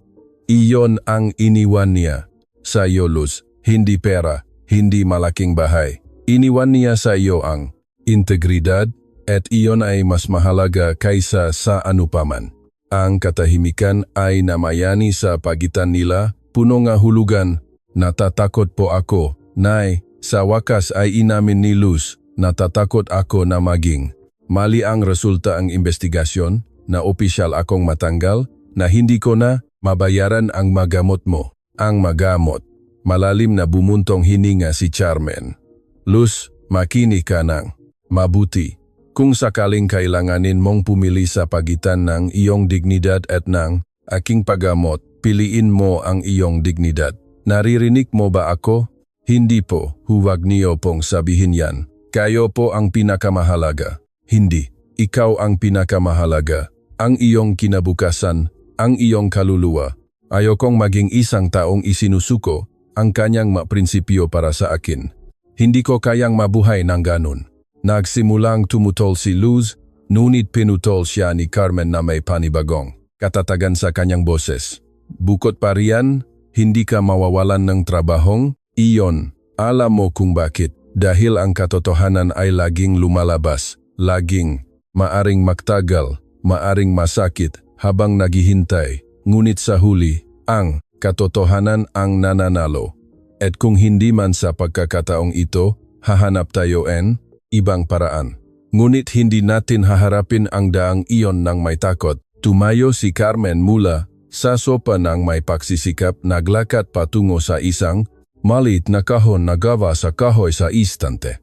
Iyon ang iniwan niya sa iyo, Luz. Hindi pera, hindi malaking bahay. Iniwan niya sa iyo ang integridad at iyon ay mas mahalaga kaysa sa anupaman. Ang katahimikan ay namayani sa pagitan nila, puno ng hulugan. Natatakot po ako, Nay. Sa wakas ay inamin ni Luz, natatakot ako na maging mali ang resulta ang investigasyon, na opisyal akong matanggal, na hindi ko na mabayaran ang magamot mo. Ang magamot. Malalim na bumuntong hininga si Charmen. Luz, makinig ka ng mabuti. Kung sakaling kailanganin mong pumili sa pagitan ng iyong dignidad at ng aking paggamot, piliin mo ang iyong dignidad. Naririnig mo ba ako? Hindi po, huwag niyo pong sabihin yan. Kayo po ang pinakamahalaga. Hindi, ikaw ang pinakamahalaga. Ang iyong kinabukasan, ang iyong kaluluwa. Ayokong maging isang taong isinusuko ang kanyang prinsipyo para sa akin. Hindi ko kayang mabuhay ng ganun. Nagsimulang tumutol si Luz, ngunit pinutol siya ni Carmen na may panibagong katatagan sa kanyang boses. Bukod pa riyan, hindi ka mawawalan ng trabahong iyon. Alam mo kung bakit? Dahil ang katotohanan ay laging lumalabas, laging maaring magtagal, maaring masakit habang naghihintay. Ngunit sa huli, ang katotohanan ang nananalo. At kung hindi man sa pagkakataong ito, hahanap tayo ng ibang paraan. Ngunit hindi natin haharapin ang daang iyon ng may takot. Tumayo si Carmen mula sa sopa ng may pagsisikap, naglakad patungo sa isang maliit na kahon na gawa sa kahoy sa istante.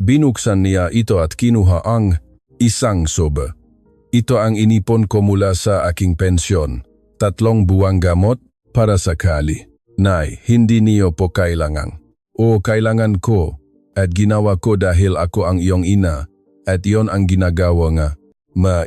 Binuksan niya ito at kinuha ang isang soba. Ito ang inipon ko mula sa aking pensyon. 3 buwang gamot para sakali. Nay, hindi niyo po kailangan. O kailangan ko at ginawa ko dahil ako ang iyong ina at iyon ang ginagawa nga.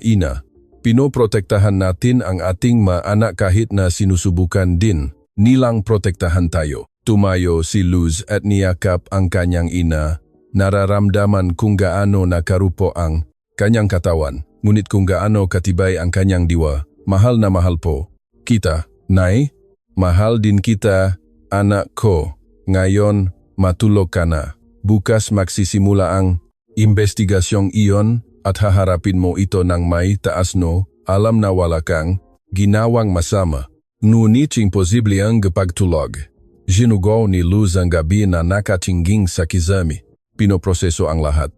Ina, pinoprotektahan natin ang ating anak kahit na sinusubukan din nilang protektahan tayo. Tumayo si Luz at niyakap ang kanyang ina. Nararamdaman kung gaano nakarupo ang kanyang katawan, ngunit kung gaano katibay ang kanyang diwa. Mahal na mahal po. Kita, Nay, mahal din kita, anak ko. Ngayon, matulog ka na. Bukas magsisimula ang investigasyong iyon at haharapin mo ito ng may taas no, alam na wala kang ginawang masama. Ngunit imposible ang pagtulog. Ginugaw ni Luz ang gabi na nakatingging sa kizami. Pinoproseso ang lahat.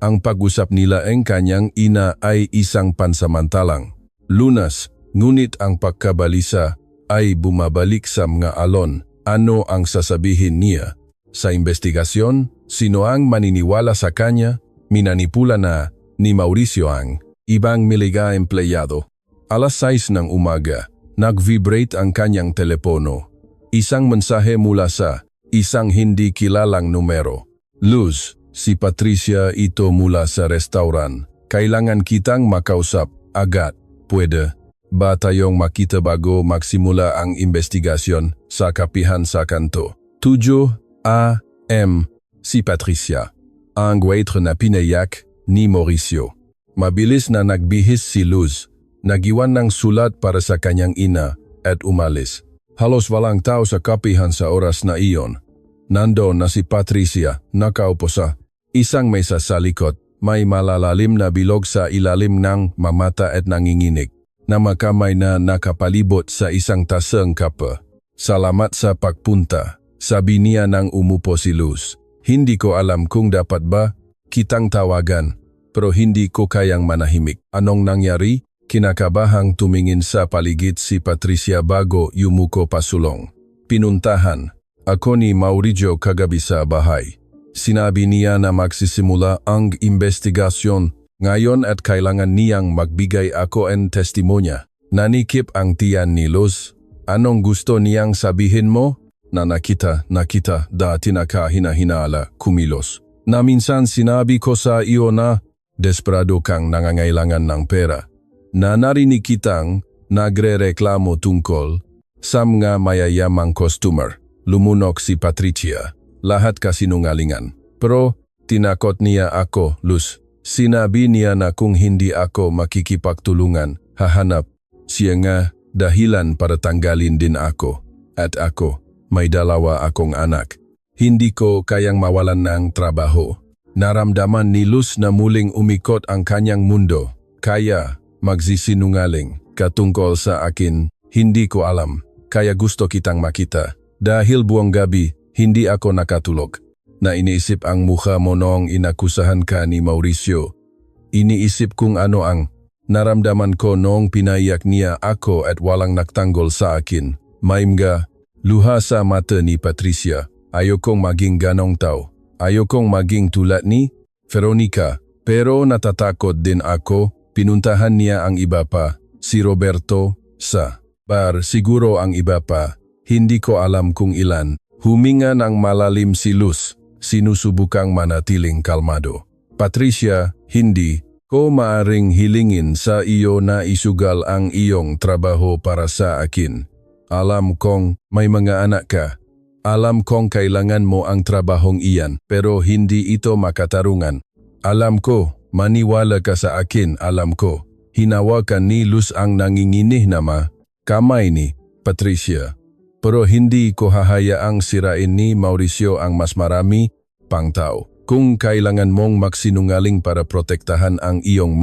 Ang pag-usap nila ang kanyang ina ay isang pansamantalang lunas, ngunit ang pagkabalisa ay bumabalik sa mga alon. Ano ang sasabihin niya? Sa investigasyon, sino ang maniniwala sa kanya? Minanipula na ni Mauricio ang ibang miliga empleyado. Alas 6 ng umaga, nag-vibrate ang kanyang telepono. Isang mensahe mula sa isang hindi kilalang numero. Luz, si Patricia ito mula sa restauran. Kailangan kitang makausap agad. Pwede ba tayong makita bago magsimula ang investigasyon sa kapihan sa kanto? 7 a.m. Si Patricia. Ang waiter na pinayak ni Mauricio. Mabilis na nagbihis si Luz. Nagiwan ng sulat para sa kanyang ina at umalis. Halos walang tao sa kapihan sa oras na iyon. Nandoon na si Patricia, nakaupo sa isang mesa sa likod. May malalalim na bilog sa ilalim ng mamata at nanginginig. Na makamay na nakapalibot sa isang tasang kape. Salamat sa pagpunta, sabi niya nang umupo si Luz. Hindi ko alam kung dapat ba kitang tawagan, pero hindi ko kayang manahimik. Anong nangyari? Kinakabahang tumingin sa paligid si Patricia bago yumuko pasulong. Pinuntahan ako ni Mauricio kagabi sa bahay. Sinabi niya na magsisimula ang investigasyon ngayon at kailangan niyang magbigay ako ng testimonya. Nanikip ang tiyan ni Luz. Anong gusto niyang sabihin mo? Na nakita dati nakahina-hinala kumilos. Na minsan sinabi ko sa iyo na desperado kang nangangailangan ng pera. Na narinig kitang nagre-reklamo tungkol sa mga mayayamang customer. Lumunok si Patricia. Lahat kasinungalingan. Pero tinakot niya ako, Luz. Sinabi niya na kung hindi ako makikipagtulungan, hahanap siya nga dahilan para tanggalin din ako. At ako, may 2 akong anak. Hindi ko kayang mawalan ng trabaho. Naramdaman ni Luz na muling umikot ang kanyang mundo. Kaya magsisinungaling ka tungkol sa akin, hindi ko alam. Kaya gusto kitang makita. Dahil buong gabi, hindi ako nakatulog. Na iniisip ang mukha mo noong inakusahan ka ni Mauricio. Iniisip kung ano ang naramdaman ko noong pinaiyak niya ako at walang nagtanggol sa akin. Maimga, luha sa mata ni Patricia. Ayokong maging ganong tao. Ayokong maging tulad ni Veronica. Pero natatakot din ako. Pinuntahan niya ang iba pa, si Roberto, sa bar. Siguro ang iba pa. Hindi ko alam kung ilan. Huminga ng malalim si Luz. Sinusubukang manatiling kalmado. Patricia, hindi ko maaring hilingin sa iyo na isugal ang iyong trabaho para sa akin. Alam kong may mga anak ka. Alam kong kailangan mo ang trabahong iyan, pero hindi ito makatarungan. Alam ko, maniwala ka sa akin, alam ko. Hinawakan ni Luz ang nanginginih na kamay ni Patricia. Pero hindi ko hahayaang sirain ni Mauricio ang mas marami pang tao. Kung kailangan mong magsinungaling para protektahan ang iyong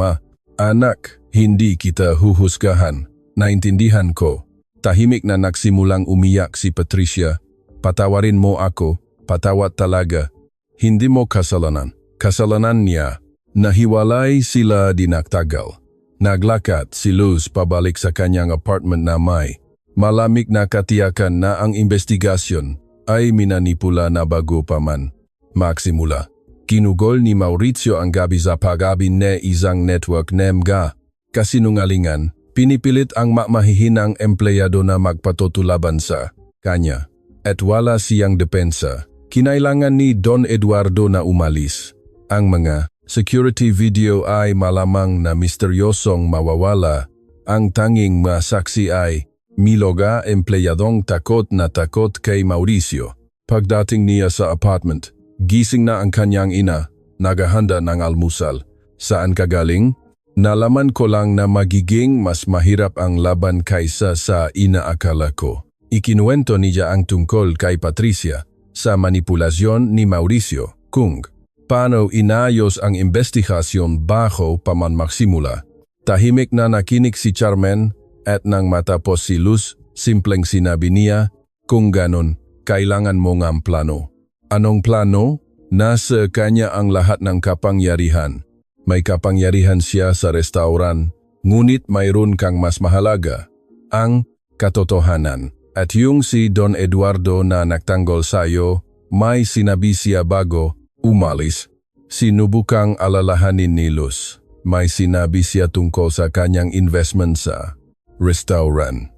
anak, hindi kita huhusgahan. Naintindihan ko. Tahimik na nagsimulang umiyak si Patricia. Patawarin mo ako, patawat talaga. Hindi mo kasalanan. Kasalanan niya. Nahiwalay sila di nagtagal. Naglakad si Luz pabalik sa kanyang apartment na may malamig na katiyakan na ang investigasyon ay minanipula na bago pa man magsimula. Kinugol ni Mauricio ang gabi sa pag-gabi na isang network na mga kasinungalingan. Pinipilit ang mahihinang empleyado na magpatutulaban sa kanya. At wala siyang depensa. Kinailangan ni Don Eduardo na umalis. Ang mga security video ay malamang na misteryosong mawawala. Ang tanging masaksi ay Miloga, empleyadong takot na takot kay Mauricio. Pagdating niya sa apartment, gising na ang kanyang ina, naghahanda ng almusal. Saan ka galing? Nalaman ko lang na magiging mas mahirap ang laban kaysa sa inaakala ko. Ikinuwento niya ang tungkol kay Patricia sa manipulasyon ni Mauricio kung paano inayos ang investigasyon bago pa man magsimula. Tahimik na nakinig si Carmen at nang matapos si Luz, simpleng sinabi niya, kung ganon, kailangan mo ng plano. Anong plano? Nasa kanya ang lahat ng kapangyarihan. May kapangyarihan siya sa restauran, ngunit mayroon kang mas mahalaga, ang katotohanan. At yung si Don Eduardo na nagtanggol sa'yo, may sinabi siya bago umalis. Sinubukang alalahanin ni Luz. May sinabi siya tungkol sa kanyang investment sa restaurant.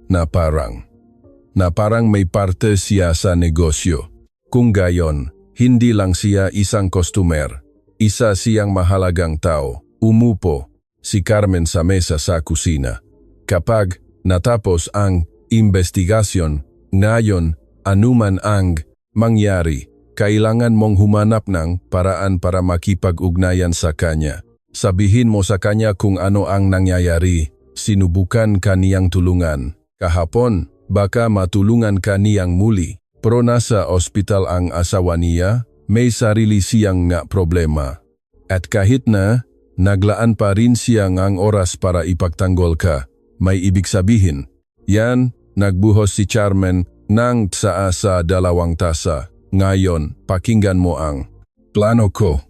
Na parang may parte siya sa negosyo. Kung gayon, hindi lang siya isang customer. Isa siyang mahalagang tao. Umupo si Carmen sa mesa sa kusina. Kapag natapos ang investigasyon, ngayon anuman ang mangyari, kailangan mong humanap ng paraan para makipag-ugnayan sa kanya. Sabihin mo sa kanya kung ano ang nangyayari. Sinubukan ka niyang tulungan. Kahapon, baka matulungan ka niyang muli. Pero nasa ospital ang asawa niya, may sarili siyang nga problema. At kahit na, naglaan pa rin siya ng oras para ipagtanggol ka. May ibig sabihin. Yan, nagbuhos si Carmen ng tsaa sa 2 tasa. Ngayon, pakinggan mo ang plano ko.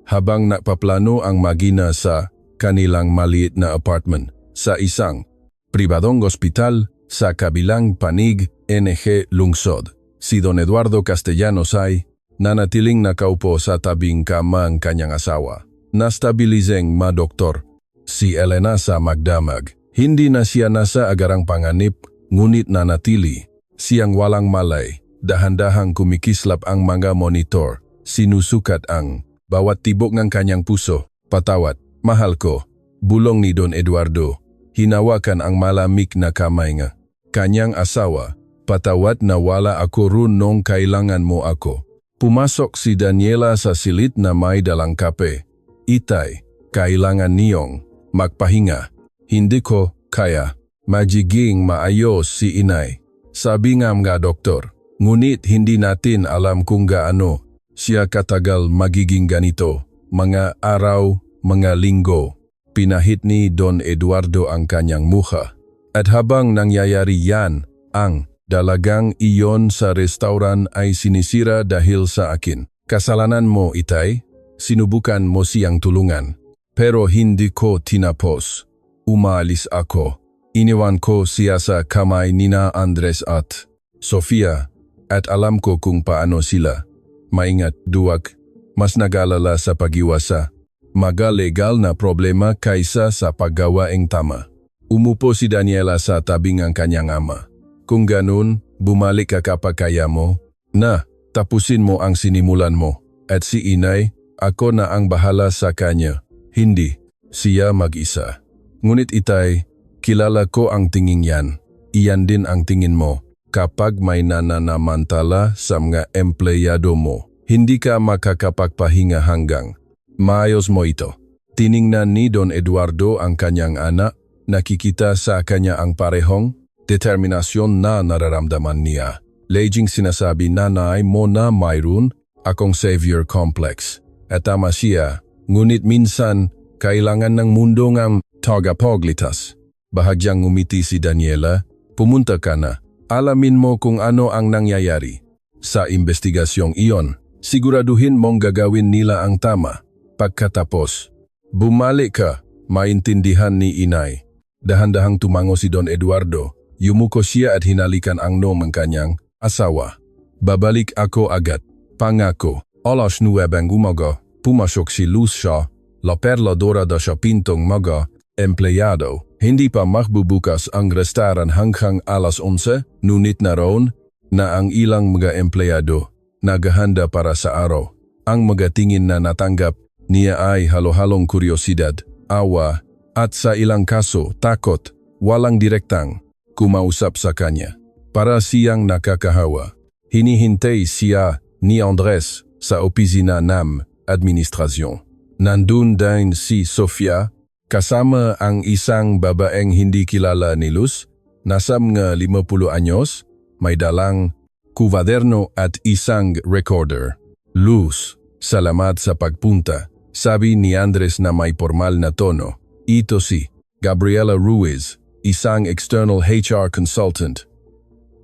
Habang napaplano ang magina sa kanilang maliit na apartment sa isang pribadong ospital sa kabilang panig NG lungsod. Si Don Eduardo Castellanos ay nanatiling nakaupo sa tabing kama ang kanyang asawa. Nastabilizeng doktor. Si Elena sa magdamag. Hindi na siya nasa agarang panganib, ngunit nanatili. Siyang walang malay. Dahan-dahang kumikislap ang mga monitor. Sinusukat ang bawat tibok ng kanyang puso. Patawat, mahal ko. Bulong ni Don Eduardo. Hinawakan ang malamig na kamay nga. Kanyang asawa. Patawat na wala ako roon nung kailangan mo ako. Pumasok si Daniela sa silid na may dalang kape. Itay, kailangan niyong magpahinga. Hindi ko kaya. Magiging maayos si inay. Sabi nga doktor. Ngunit hindi natin alam kung gaano siya katagal magiging ganito. Mga araw, mga linggo. Pinahit ni Don Eduardo ang kanyang mukha. At habang nangyayari yan, ang dalagang iyon sa restauran ay sinisira dahil sa akin. Kasalanan mo, Itay. Sinubukan mo siyang tulungan. Pero hindi ko tinapos. Umalis ako. Iniwan ko siya sa kamay nina Andres at Sofia. At alam ko kung paano sila. Maingat, duwag. Mas nag-alala sa pag-iwasa. Maga-legal na problema kaysa sa paggawaing tama. Umupo si Daniela sa tabing ang kanyang ama. Kung ganun, bumalik ka kapag kaya mo. Na, tapusin mo ang sinimulan mo. At si inay, ako na ang bahala sa kanya. Hindi, siya mag-isa. Ngunit Itay, kilala ko ang tingin yan. Iyan din ang tingin mo. Kapag may nananamantala sa mga empleyado mo, hindi ka makakapagpahinga hanggang maayos mo ito. Tiningnan ni Don Eduardo ang kanyang anak. Nakikita sa kanya ang parehong determinasyon na nararamdaman niya. Laging sinasabi nanay mo na mayroon akong savior complex. At tama siya, ngunit minsan kailangan ng mundo ng tagapaglitas. Bahagyang ngumiti si Daniela, pumunta ka na. Alamin mo kung ano ang nangyayari. Sa investigasyong iyon, siguraduhin mong gagawin nila ang tama. Pagkatapos, bumalik ka, maintindihan ni inay. Dahan-dahang tumango si Don Eduardo. Yumuko siya at hinalikan ang nom ng kanyang asawa. Babalik ako agad. Pangako. Alas 9 umaga, pumasok si Luz Shaw, la perla dorada sa pintong mga empleyado. Hindi pa magbubukas ang restaurant hanggang alas 11, ngunit naroon na ang ilang mga empleyado naghahanda para sa araw. Ang mga tingin na natanggap niya ay halo-halong kuryosidad, awa, at sa ilang kaso takot, walang direktang kumausap sa kanya. Para siyang nakakahawa. Hinihintay siya ni Andres sa opisina ng administrasyon. Nandun din si Sofia, kasama ang isang babaeng hindi kilala ni Luz, nasa mga 50 anyos, may dalang kuwaderno at isang recorder. Luz, salamat sa pagpunta, sabi ni Andres na may formal na tono. Ito si Gabriela Ruiz, isang external HR consultant.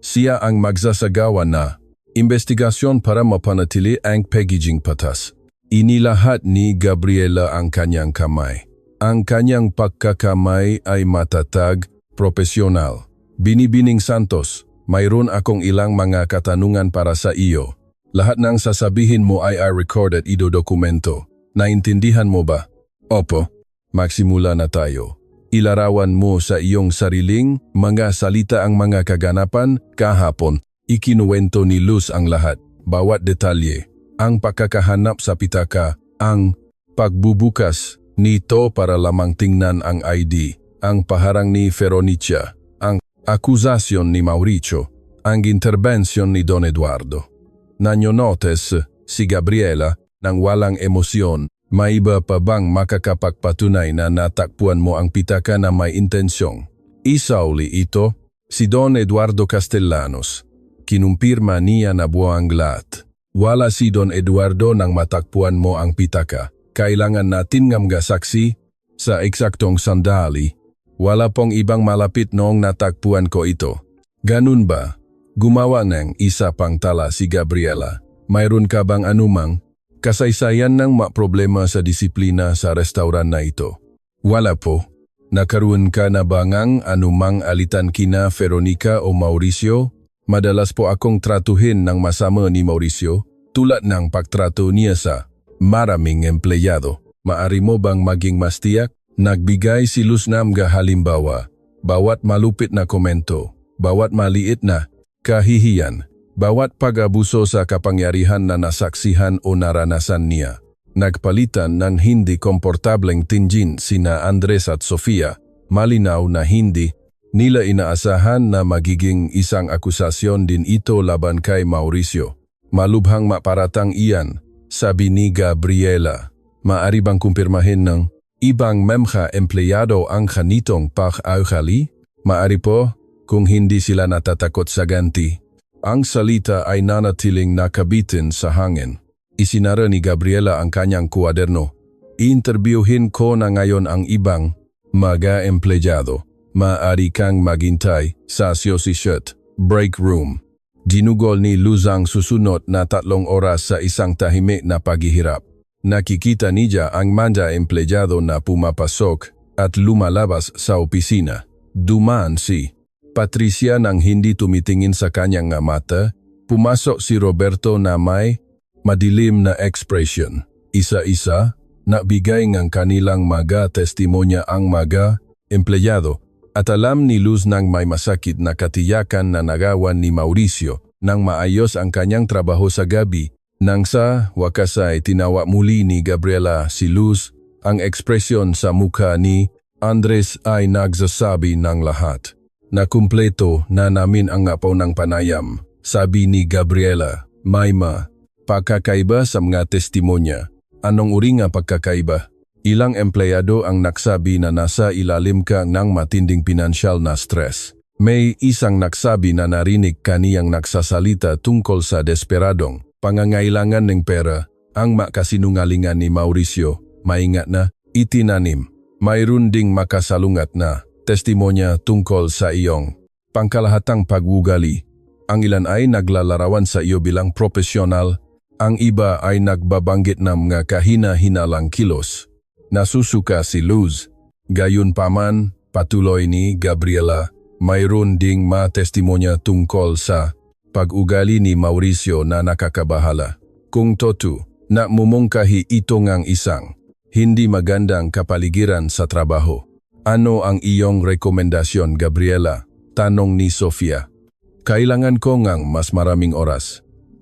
Siya ang magsasagawa na investigasyon para mapanatili ang pagiging patas. Inilahat ni Gabriela ang kanyang kamay. Ang kanyang pagkakamay ay matatag, profesional. Binibining Santos, mayroon akong ilang mga katanungan para sa iyo. Lahat ng sasabihin mo ay recorded ito dokumento. Naintindihan mo ba? Opo. Magsimula na tayo. Ilarawan mo sa iyong sariling mga salita ang mga kaganapan kahapon. Ikinuwento ni Luz ang lahat, bawat detalye. Ang pagkakahanap sa pitaka, ang pagbubukas nito para lamang tingnan ang ID, ang paharang ni Veronica, ang akusasyon ni Mauricio, ang interbensyon ni Don Eduardo. Nanyo notes si Gabriela nang walang emosyon, may iba pa bang makakapagpatunay na natakpuan mo ang pitaka na may intensyong? Isauli ito, si Don Eduardo Castellanos. Kinumpirma niya na buwang lahat. Wala si Don Eduardo nang matakpuan mo ang pitaka. Kailangan natin ng mga saksi sa eksaktong sandali. Wala pong ibang malapit noong natakpuan ko ito. Ganun ba? Gumawa ng isa pang tala si Gabriela. Mayroon ka bang anumang kasaysayan ng problema sa disiplina sa restauran na ito? Wala po. Nakaroon ka na bangang anumang alitan kina Veronica o Mauricio? Madalas po akong tratuhin ng masama ni Mauricio, tulad ng pagtrato niya sa maraming empleyado. Maari mo bang maging mas tiyak? Nagbigay si Luz ng halimbawa, bawat malupit na komento, bawat maliit na kahihiyan, bawat pag-abuso sa kapangyarihan na nasaksihan o naranasan niya. Nagpalitan ng hindi komportableng tingin sina Andres at Sofia, malinaw na hindi nila inaasahan na magiging isang akusasyon din ito laban kay Mauricio. Malubhang maparatang iyan, sabi ni Gabriela. Maari bang kumpirmahin ng ibang memha empleyado ang kanitong pag-augali? Maari po, kung hindi sila natatakot sa ganti. Ang salita ay nanatiling nakabitin sa hangin. Isinara ni Gabriela ang kanyang kuwaderno. Interviewin ko na ngayon ang ibang mga empleyado. Maaari kang maghintay sa associate break room. Ginugol ni Luz ang susunod na 3 oras sa isang tahimik na paghihirap. Nakikita niya ang mga empleyado na pumapasok at lumalabas sa opisina. Dumaan si Patricia nang hindi tumitingin sa kanyang mata. Pumasok si Roberto na may madilim na ekspresyon. Isa-isa, nabigay ng kanilang mga testimonya ang mga empleyado. At alam ni Luz nang may masakit na katiyakan na nagawan ni Mauricio nang maayos ang kanyang trabaho sa gabi. Nang sa wakas ay tinawa muli ni Gabriela si Luz, ang ekspresyon sa mukha ni Andres ay nagsasabi ng lahat. Nakumpleto na namin ang ngapaw ng panayam, sabi ni Gabriela. May pagkakaiba sa mga testimonya. Anong uri nga pagkakaiba? Ilang empleyado ang nagsabi na nasa ilalim ka ng matinding pinansyal na stress. May isang nagsabi na narinig kaniyang nagsasalita tungkol sa desperadong pangangailangan ng pera. Ang makasinungalingan ni Mauricio, maingat na, itinanim. Mayroon ding makasalungat na testimonya tungkol sa iyong pangkalahatang pag-ugali. Ang ilan ay naglalarawan sa iyo bilang profesional, ang iba ay nagbabanggit ng mga kahina-hinalang kilos. Nasusuka si Luz. Gayunpaman, patuloy ni Gabriela, mayroon ding testimonya tungkol sa pag-ugali ni Mauricio na nakakabahala. Kung totoo, namumungkahi ito ngang isang hindi magandang kapaligiran sa trabaho. Ano ang iyong rekomendasyon, Gabriela? Tanong ni Sofia. Kailangan ko ngang mas maraming oras.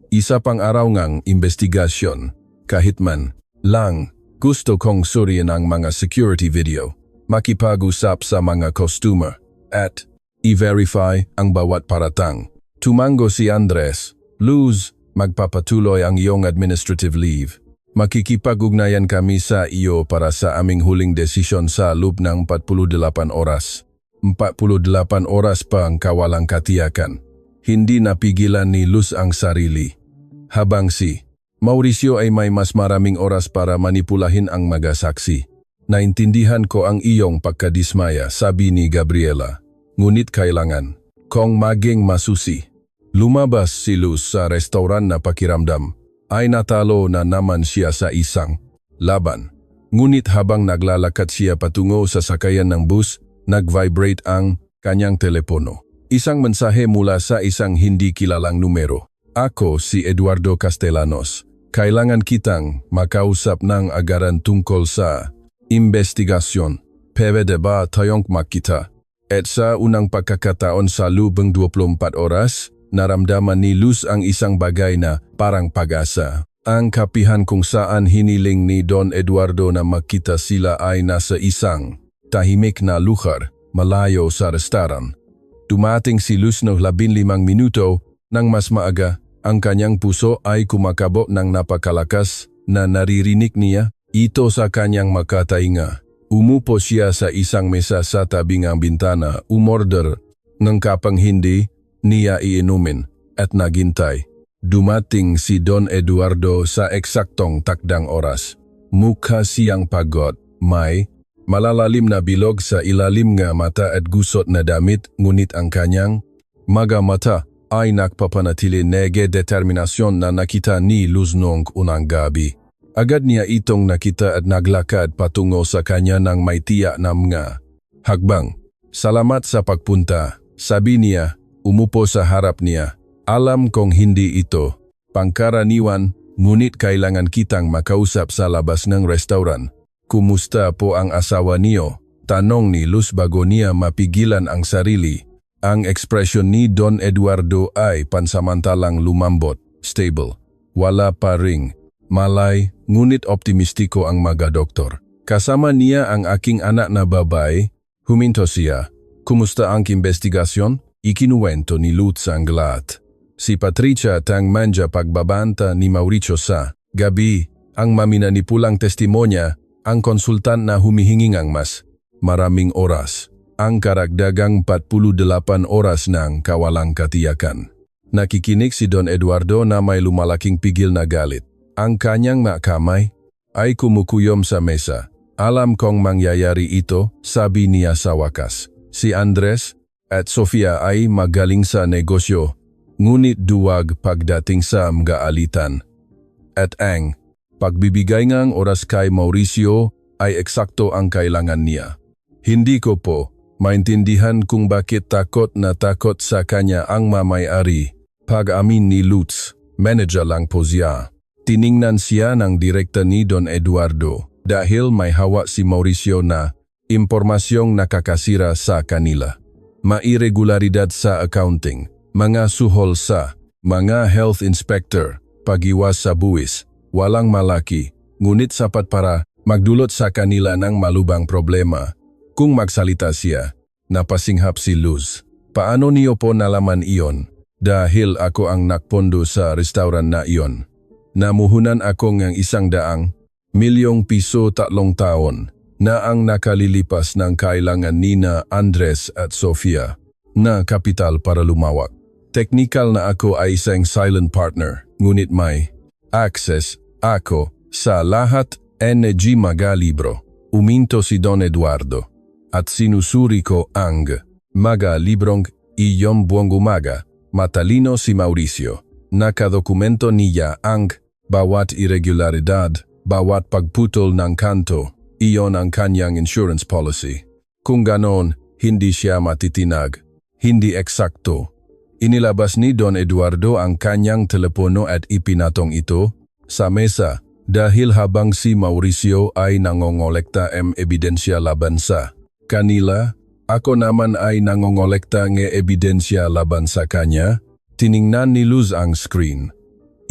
Isa pang araw ngang investigasyon. Kahit man lang, gusto kong suriin ang mga security video, makipag-usap sa mga customer, at i-verify ang bawat paratang. Tumango si Andres. Luz, magpapatuloy ang iyong administrative leave. Makikipag-ugnayan kami sa iyo para sa aming huling desisyon sa loob ng 48 oras. 48 oras pa ang kawalang katiyakan. Hindi napigilan ni Luz ang sarili. Habang si Mauricio ay may mas maraming oras para manipulahin ang mga saksi. Naintindihan ko ang iyong pagkadismaya, sabi ni Gabriela. Ngunit kailangan kong maging masusi. Lumabas si Luz sa restauran na pakiramdam ay natalo na naman siya sa isang laban. Ngunit habang naglalakad siya patungo sa sakayan ng bus, nag-vibrate ang kanyang telepono. Isang mensahe mula sa isang hindi kilalang numero. Ako si Eduardo Castellanos. Kailangan kitang makausap ng agaran tungkol sa investigasyon. Pwede ba tayong makita? At sa unang pagkakataon sa lubang 24 oras, naramdaman ni Luz ang isang bagay na parang pag-asa. Ang kapihan kung saan hiniling ni Don Eduardo na makita sila ay nasa isang tahimik na lugar malayo sa restaurant. Dumating si Luz ng 15 minuto nang mas maaga. Ang kanyang puso ay kumakabo ng napakalakas na naririnig niya ito sa kanyang makatainga. Umupo siya sa isang mesa sa tabing ng bintana, umorder ng kapang hindi niya iinumin at naghintay. Dumating si Don Eduardo sa eksaktong takdang oras. Mukha siyang pagod, may malalalim na bilog sa ilalim nga mata at gusot na damit, ngunit ang kanyang mga mata ay nagpapanatili nege determinasyon na nakita ni Luz noong unang gabi. Agad niya itong nakita at naglakad patungo sa kanya ng may tiyak na mga hakbang. Salamat sa pagpunta, sabi niya. Umupo sa harap niya. Alam kong hindi ito pangkaraniwan, ngunit kailangan kitang makausap sa labas ng restaurant. Kumusta po ang asawa niyo? Tanong ni Luz bago niya mapigilan ang sarili. Ang ekspresyon ni Don Eduardo ay pansamantalang lumambot, stable. Wala pa ring malay, ngunit optimistiko ang mga doktor. Kasama niya ang aking anak na babae. Huminto siya. Kumusta ang investigasyon? Ikinuwento ni Luz ang lahat. Si Patricia tang manja pagbabanta ni Mauricio sa gabi, ang maminanipulang testimonya, ang konsultan na humihingi ng mas maraming oras, ang karagdagang 48 oras ng kawalang katiyakan. Nakikinig si Don Eduardo na may lumalaking pigil na galit. Ang kanyang makamay ay kumukuyom sa mesa. Alam kong mangyayari ito, sabi niya sa wakas. Si Andres at Sofia ay magaling sa negosyo, ngunit duwag pagdating sa mga alitan. At ang pagbibigay ng oras kay Mauricio ay eksakto ang kailangan niya. Hindi ko po maintindihan kung bakit takot na takot sa kanya ang mamay-ari. Pag-amin ni Luz, manager lang po siya. Tiningnan siya ng direkta ni Don Eduardo dahil may hawak si Mauricio na impormasyong nakakasira sa kanila. Mairregularidad sa accounting, mga suhol sa mga health inspector, pag-iwas sa buwis, walang malaki, ngunit sapat para magdulot sa kanila ng malubang problema. Kung magsalita siya, napasinghap si Luz. Paano niyo po nalaman iyon? Dahil ako ang nakpondo sa restaurant na iyon. Namuhunan ako ng 100 milyong piso 3 taon. Na ang nakalilipas ng kailangan nina Andres at Sofia na kapital para lumawak. Teknikal na ako ay isang silent partner, ngunit may access ako sa lahat energy mga libro. Uminto si Don Eduardo at sinusuri ko ang mga librong iyong buong umaga. Matalino si Mauricio. Nakadokumento niya ang bawat irregularidad, bawat pagputol ng kanto. Iyon ang kanyang insurance policy. Kung ganon, hindi siya matitinag. Hindi eksakto. Inilabas ni Don Eduardo ang kanyang telepono at ipinatong ito sa mesa dahil habang si Mauricio ay nangongolekta ebidensya laban sa kanila, ako naman ay nangongolekta ng ebidensya laban sa kanya. Tiningnan ni Luz ang screen.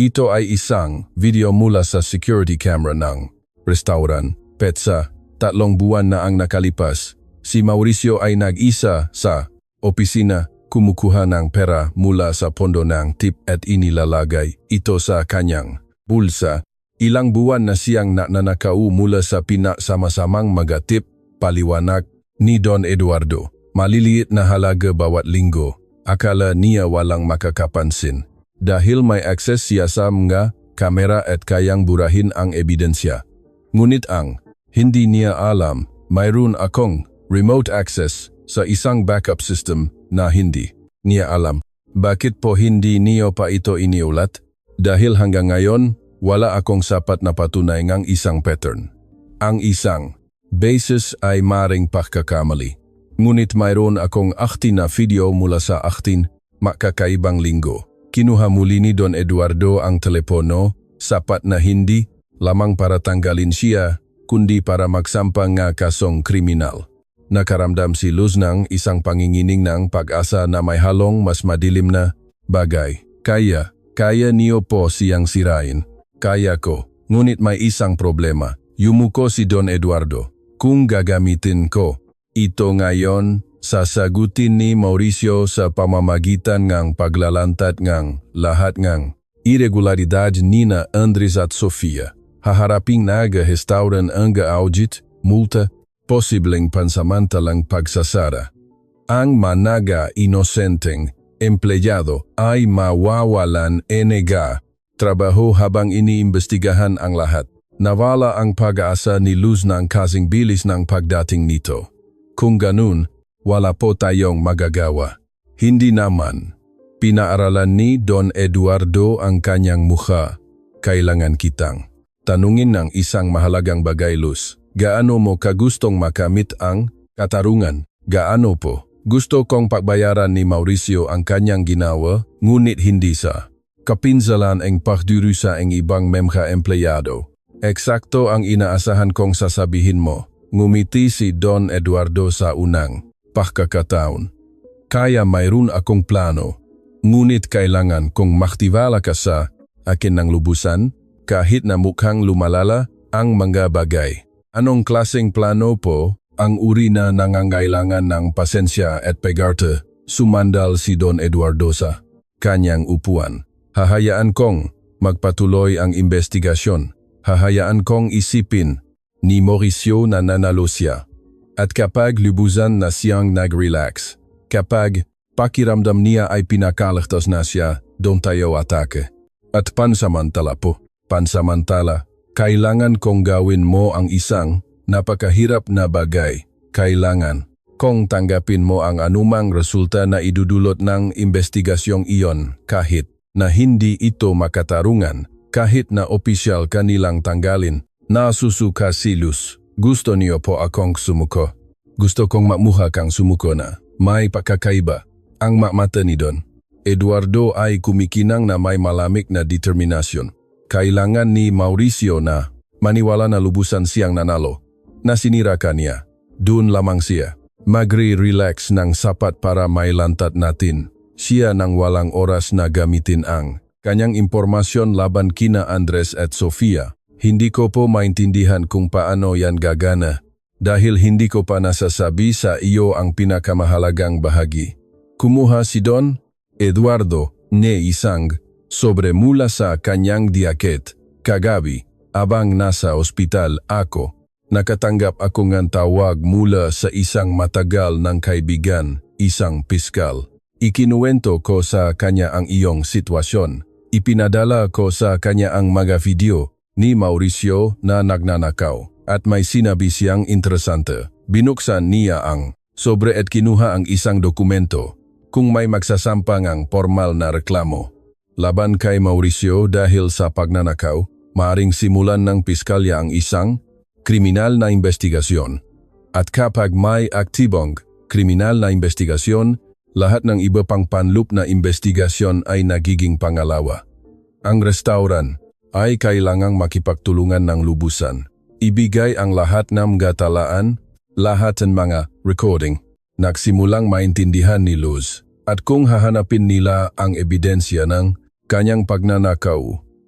Ito ay isang video mula sa security camera ng restaurant. Petsa, 3 buwan na ang nakalipas. Si Mauricio ay nag-isa sa opisina, kumukuha ng pera mula sa pondo ng tip at inilalagay ito sa kanyang bulsa. Ilang buwan na siyang nananakaw mula sa pinasama-samang magatip, paliwanag ni Don Eduardo. Maliliit na halaga bawat linggo. Akala niya walang makakapansin. Dahil may akses siya sa mga kamera at kayang burahin ang ebidensya. Ngunit ang hindi niya alam, mayroon akong remote access sa isang backup system na hindi niya alam. Bakit po hindi niyo pa ito iniulat? Dahil hanggang ngayon, wala akong sapat na patunay ng isang pattern. Ang isang basis ay maring pagkakamali. Ngunit mayroon akong 18 na video mula sa 18 makakaibang linggo. Kinuha muli ni Don Eduardo ang telepono, sapat na hindi lamang para tanggalin siya, kundi para magsampang nga kasong kriminal. Nakaramdam si Luz ng isang pangingining ng pag-asa na may halong mas madilim na bagay. Kaya niyo po siyang sirain. Kaya ko, ngunit may isang problema. Yumuko si Don Eduardo. Kung gagamitin ko ito ngayon, sasagutin ni Mauricio sa pamamagitan ng paglalantad ng lahat ng irregularidad nina Andres at Sofia. Haharaping naga-restauran ang audit, multa, posibleng pansamantalang pagsasara. Ang managa inosenteng empleyado ay mawawalan trabaho habang iniimbestigahan ang lahat. Nawala ang pag-asa ni Luz ng kasing bilis ng pagdating nito. Kung ganun, wala po tayong magagawa. Hindi naman. Pinaaralan ni Don Eduardo ang kanyang mukha. Kailangan kitang tanungin ng isang mahalagang bagay, Luz. Gaano mo kagustong makamit ang katarungan? Gaano po? Gusto kong pagbayaran ni Mauricio ang kanyang ginawa, ngunit hindi sa kapinsalan ang pagdurusa ang ibang memha empleyado. Eksakto ang inaasahan kong sasabihin mo. Ngumiti si Don Eduardo sa unang pagkakataon. Kaya mayroon akong plano, ngunit kailangan kong maktiwala ka sa akin ng lubusan kahit na mukhang lumalala ang mga bagay. Anong klaseng plano po? Ang uri na nangangailangan ng pasensya at pagarte, sumandal si Don Eduardo sa kanyang upuan. Hahayaan kong magpatuloy ang investigasyon. Hahayaan kong isipin ni Mauricio na nanalo siya. At kapag lubusan na siyang nag-relax, kapag pakiramdam niya ay pinakaligtas na siya, doon tayo atake. At pansamantala po, kailangan kong gawin mo ang isang napakahirap na bagay. Kailangan kong tanggapin mo ang anumang resulta na idudulot ng investigasyong iyon kahit na hindi ito makatarungan, kahit na opisyal kanilang tanggalin. Nasusuka si Luz. Gusto niyo po akong sumuko. Gusto kong mamuha kang sumuko na. May pagkakaiba. Ang mata ni Don Eduardo ay kumikinang na may malamig na determinasyon. Kailangan ni Mauricio na maniwala na lubusan siyang nanalo. Nasinira ka niya. Doon lamang siya. Magre-relax ng sapat para mailantad natin. Siya nang walang oras na gamitin ang kanyang impormasyon laban kina Andres at Sofia. Hindi ko po maintindihan kung paano yan gagana dahil hindi ko pa nasasabi sa iyo ang pinakamahalagang bahagi. Kumuha si Don Eduardo ne isang sobre mula sa kanyang diaket kagabi abang nasa ospital ako. Nakatanggap ako ng tawag mula sa isang matagal ng kaibigan, isang piskal. Ikinuwento ko sa kanya ang iyong sitwasyon. Ipinadala ko sa kanya ang mga video ni Mauricio na nagnanakaw at may sinabi siyang interesante. Binuksan niya ang sobre at kinuha ang isang dokumento kung may magsasampang ang formal na reklamo laban kay Mauricio dahil sa pagnanakaw, maaring simulan ng piskalya ang isang kriminal na investigasyon. At kapag may aktibong kriminal na investigasyon, lahat ng iba pang panlup na investigasyon ay nagiging pangalawa. Ang restauran ay kailangang makipagtulungan ng lubusan. Ibigay ang lahat ng gatalaan, lahat ng mga recording. Nagsimulang maintindihan ni Luz. At kung hahanapin nila ang ebidensya ng kanyang pagnanakaw,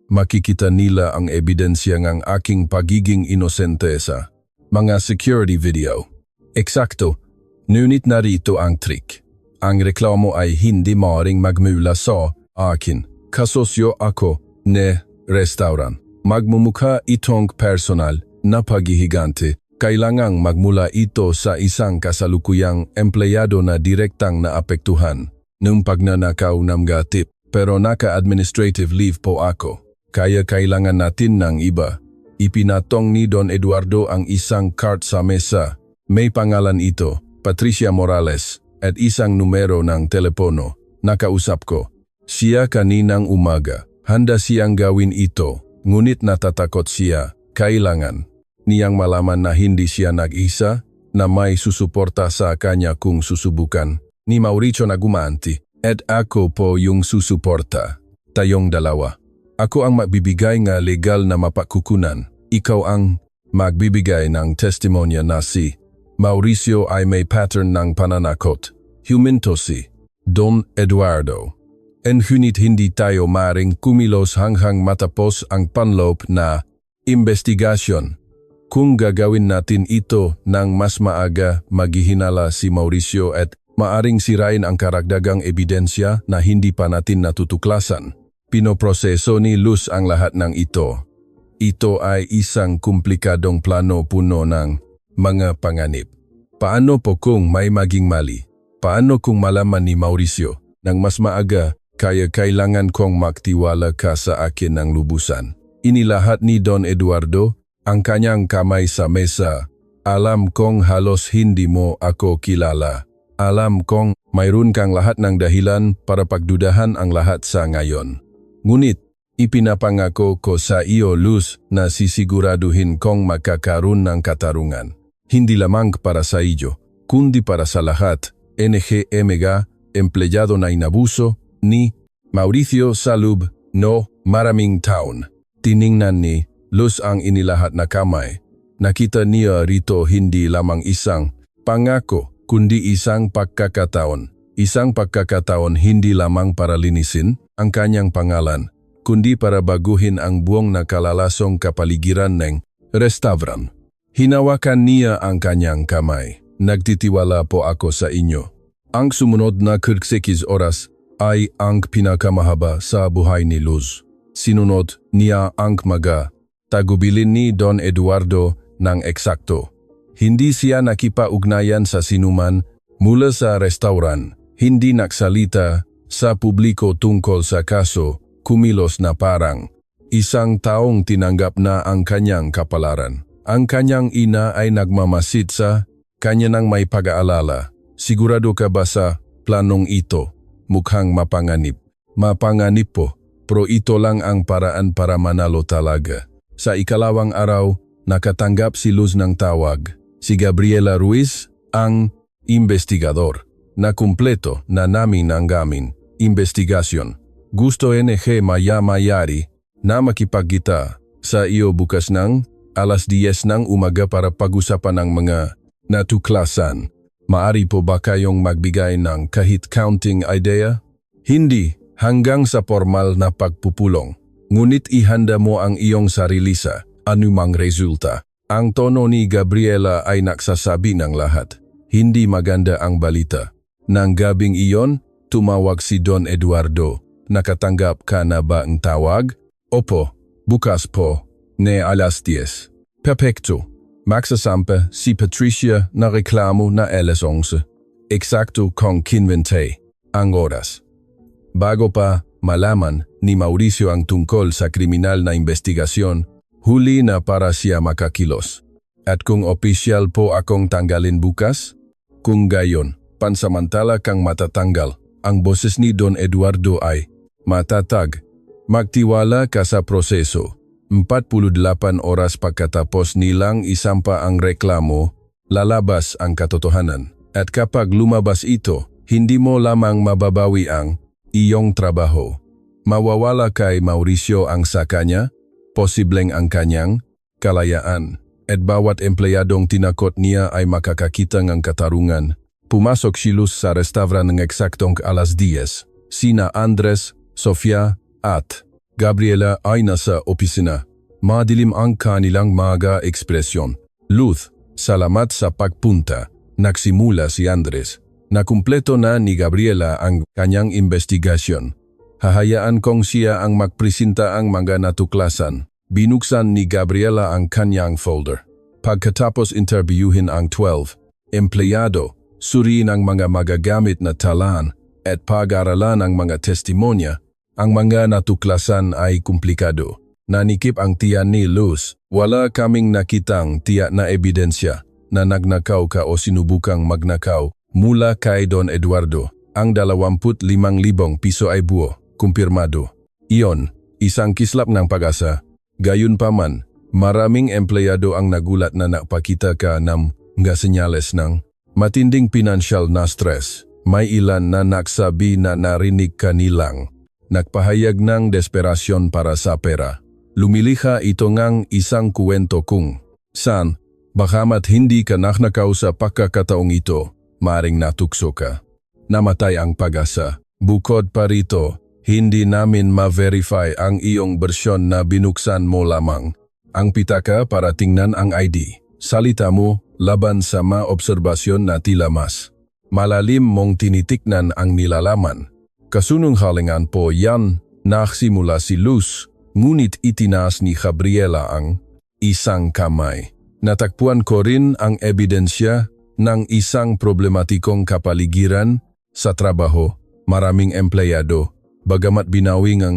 makikita nila ang ebidensya ng aking pagiging inosente sa mga security video. Eksakto, ngunit narito ang trick. Ang reklamo ay hindi maaaring magmula sa akin. Kasosyo ako ne restaurant. Magmumukha itong personal na paghihigante. Kailangang magmula ito sa isang kasalukuyang empleyado na direktang naapektuhan ng pagnanakaw ng gatip. Pero naka-administrative leave po ako. Kaya kailangan natin ng iba. Ipinatong ni Don Eduardo ang isang card sa mesa. May pangalan ito, Patricia Morales, at isang numero ng telepono. Nakausap ko. Siya kaninang umaga. Handa siyang gawin ito, ngunit natatakot siya. Kailangan niyang malaman na hindi siya nag-isa, na may susuporta sa kanya kung susubukan ni Mauricio na gumanti. At ako po yung susuporta. Tayong dalawa. Ako ang magbibigay ng legal na mapakukunan. Ikaw ang magbibigay ng testimonya na si Mauricio ay may pattern ng pananakot. Huminto si Don Eduardo. Ngunit hindi tayo maring kumilos hanggang matapos ang panloob na investigasyon. Kung gagawin natin ito nang mas maaga, maghihinala si Mauricio at maaring sirain ang karagdagang ebidensya na hindi pa natin natutuklasan. Pinoproseso ni Luz ang lahat ng ito. Ito ay isang komplikadong plano puno ng mga panganib. Paano po kung may maging mali? Paano kung malaman ni Mauricio nang mas maaga kaya kailangan kong magtiwala ka sa akin ng lubusan? Inilahat ni Don Eduardo ang kanyang kamay sa mesa. Alam kong halos hindi mo ako kilala. Alam kong mayroon kang lahat ng dahilan para pagdudahan ang lahat sa ngayon. Ngunit, ipinapangako ko sa iyo, Luz, na sisiguraduhin kong magkakaroon ng katarungan. Hindi lamang para sa iyo, kundi para sa lahat. NGMG, empleyado na inabuso, ni Mauricio Salub, no maraming taon. Tiningnan ni Luz ang inilahat na kamay. Nakita niya rito hindi lamang isang pangako, kundi isang pagkakataon. Isang pagkakataon hindi lamang para linisin ang kanyang pangalan, kundi para baguhin ang buong nakalalasong kapaligiran ng restaurant. Hinawakan niya ang kanyang kamay. Nagtitiwala po ako sa inyo. Ang sumunod na 36 oras ay ang pinakamahaba sa buhay ni Luz. Sinunod niya ang tagubilin ni Don Eduardo ng eksakto. Hindi siya nakipag-ugnayan sa sinuman mula sa restaurant. Hindi nagsalita sa publiko tungkol sa kaso. Kumilos na parang isang taong tinanggap na ang kanyang kapalaran. Ang kanyang ina ay nagmamasid sa kanya ng may pag-aalala. Sigurado ka ba sa planong ito? Mukhang mapanganib. Mapanganib po, pero ito lang ang paraan para manalo talaga. Sa ikalawang araw, nakatanggap si Luz ng tawag. Si Gabriela Ruiz, ang investigador, na kumpleto na namin ang gaming investigasyon. Gusto NG maya-mayari na makipagkita sa iyo bukas ng 10:00 ng umaga para pag-usapan ang mga natuklasan. Maari po ba kayong magbigay ng kahit counting idea? Hindi, hanggang sa formal na pagpupulong. Ngunit ihanda mo ang iyong sarili sa anumang resulta. Ang tono ni Gabriela ay nagsasabi ng lahat. Hindi maganda ang balita. Nang gabing iyon, tumawag si Don Eduardo. Nakatanggap ka na ba ang tawag? Opo, bukas po, ne 10:00. Perfecto. Magsasampa si Patricia na reklamo na 11:00. Eksakto kong kinvente ang oras. Bago pa malaman ni Mauricio ang tungkol sa kriminal na investigasyon, huli na para siya makakilos. At kung opisyal po akong tanggalin bukas? Kung gayon, pansamantala kang matatanggal. Ang boses ni Don Eduardo ay matatag. Magtiwala ka sa proseso. 48 oras pagkatapos nilang isampa ang reklamo, lalabas ang katotohanan. At kapag lumabas ito, hindi mo lamang mababawi ang iyong trabaho. Mawawala kay Mauricio ang sa kanya, posibleng ang kanyang kalayaan. At bawat empleyadong tinakot niya ay makakakita ng katarungan. Pumasok si Luz sa restaurant ng eksaktong 10:00. Sina Andres, Sofia, at Gabriela ay nasa opisina. Madilim ang kanilang mga ekspresyon. Luz, salamat sa pagpunta. Nagsimula si Andres. Nakumpleto na ni Gabriela ang kanyang investigasyon. Hahayaan kong siya ang magpresenta ang mga natuklasan. Binuksan ni Gabriela ang kanyang folder. Pagkatapos interviewin ang 12 empleyado, suriin ang mga magagamit na talaan at pag-aralan ang mga testimonya, ang mga natuklasan ay komplikado. Nanikip ang tiyan ni Luz. Wala kaming nakitang tiyak na ebidensya na nagnakaw ka o sinubukang magnakaw mula kay Don Eduardo. Ang 25,000 piso ay buo, kumpirmado. Iyon, isang kislap ng pag-asa. Gayunpaman, maraming empleyado ang nagulat na nakapakita ka ng mga senyales ng matinding financial na stress. May ilan na nagsabi na narinig kanilang nagpahayag ng desperasyon para sa pera. Lumiliha ito ngang isang kwento kung saan, bakamat hindi ka naknakaw sa pagkakataong ito, maring natukso ka. Namatay ang pag-asa. Bukod pa rito, hindi namin ma-verify ang iyong bersyon na binuksan mo lamang ang pitaka para tingnan ang ID. Salita mo laban sa mga obserbasyon na tila mas malalim mong tinitiknan ang nilalaman. Kasununghalingan po yan, nagsimula si Luz, ngunit itinaas ni Gabriela ang isang kamay. Natakpuan ko rin ang ebidensya ng isang problematikong kapaligiran sa trabaho. Maraming empleyado, bagamat binawing ang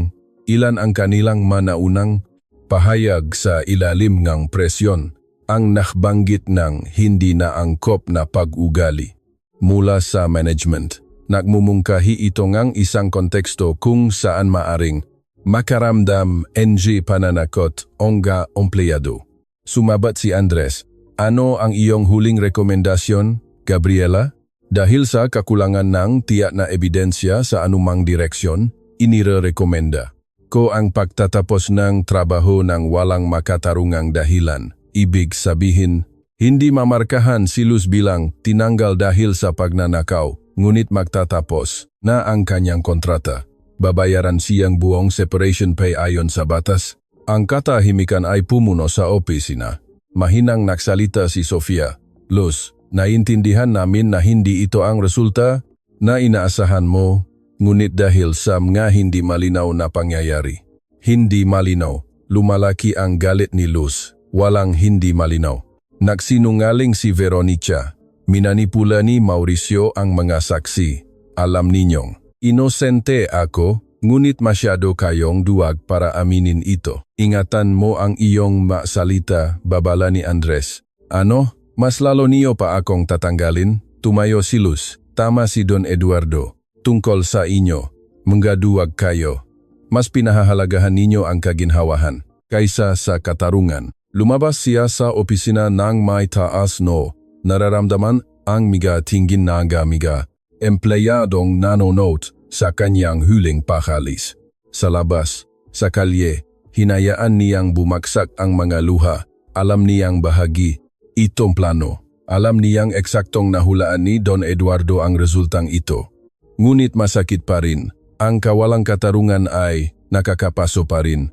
ilan ang kanilang manaunang pahayag sa ilalim ng presyon, ang nakbanggit ng hindi na angkop na pag-ugali mula sa management. Nagmumungkahi ito ngang isang konteksto kung saan maaring makaramdam NG pananakot ongga empleyado. Sumabat si Andres. Ano ang iyong huling rekomendasyon, Gabriela? Dahil sa kakulangan ng tiyak na ebidensya sa anumang direksyon, inirekomenda ko ang pagtatapos ng trabaho ng walang makatarungang dahilan. Ibig sabihin, hindi mamarkahan si Luz bilang tinanggal dahil sa pagnanakaw, ngunit magtatapos na ang kanyang kontrata. Babayaran siyang buong separation pay ayon sa batas. Ang katahimikan ay pumuno sa opisina. Mahinang nagsalita si Sofia. Luz, naintindihan namin na hindi ito ang resulta na inaasahan mo, ngunit dahil sa mga hindi malinaw na pangyayari. Hindi malinaw. Lumalaki ang galit ni Luz. Walang hindi malinaw. Nagsinungaling si Veronica. Minanipula ni Mauricio ang mga saksi. Alam ninyong, inosente ako, ngunit masyado kayong duwag para aminin ito. Ingatan mo ang iyong masalita, babala ni Andres. Ano? Mas lalo niyo pa akong tatanggalin? Tumayo si Luz. Tama si Don Eduardo. Tungkol sa inyo, mga duwag kayo. Mas pinahahalagahan ninyo ang kaginhawahan kaysa sa katarungan. Lumabas siya sa opisina ng may taas no. Nararamdaman ang miga tingin na miga. Empleyadong nanonote sa kanyang huling pakalis. Sa labas, sa kalye, hinayaan niyang bumagsak ang mga luha. Alam niyang bahagi itong plano. Alam niyang eksaktong nahulaan ni Don Eduardo ang resultang ito. Ngunit masakit pa rin. Ang kawalang katarungan ay nakakapaso pa rin.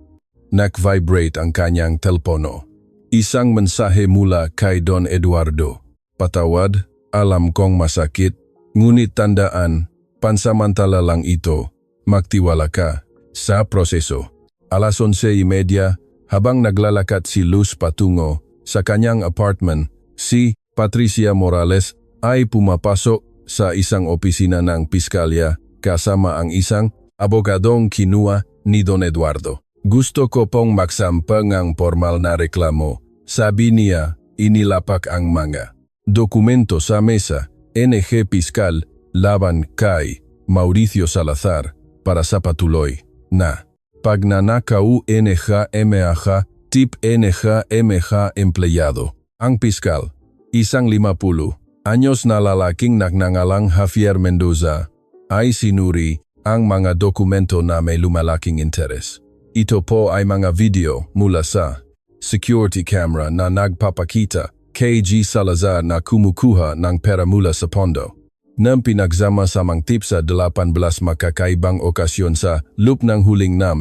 Nag-vibrate ang kanyang telepono. Isang mensahe mula kay Don Eduardo. Patawad, alam kong masakit, ngunit tandaan, pansamantala lang ito. Magtiwala ka sa proseso. Alas 11:30, habang naglalakad si Luz patungo sa kanyang apartment, si Patricia Morales ay pumapasok sa isang opisina ng piskalya kasama ang isang abogadong kinuha ni Don Eduardo. Gusto ko pong magsampa ng formal na reklamo. Sabi niya, inilapak ang mga dokumento sa mesa, NG Piskal laban kay Mauricio Salazar para sa patuloy na pagnanakaw NG-MH tip NG-MH empleyado. Ang piskal, isang 50 anyos na lalaking nagngangalang Javier Mendoza, ay sinuri ang mga dokumento na may lumalaking interes. Ito po ay mga video mula sa security camera na nagpapakita kay G. Salazar na kumukuha ng pera mula sa pondo. Nang pinagsama-samang tip sa 18 makakaibang okasyon sa loob ng huling na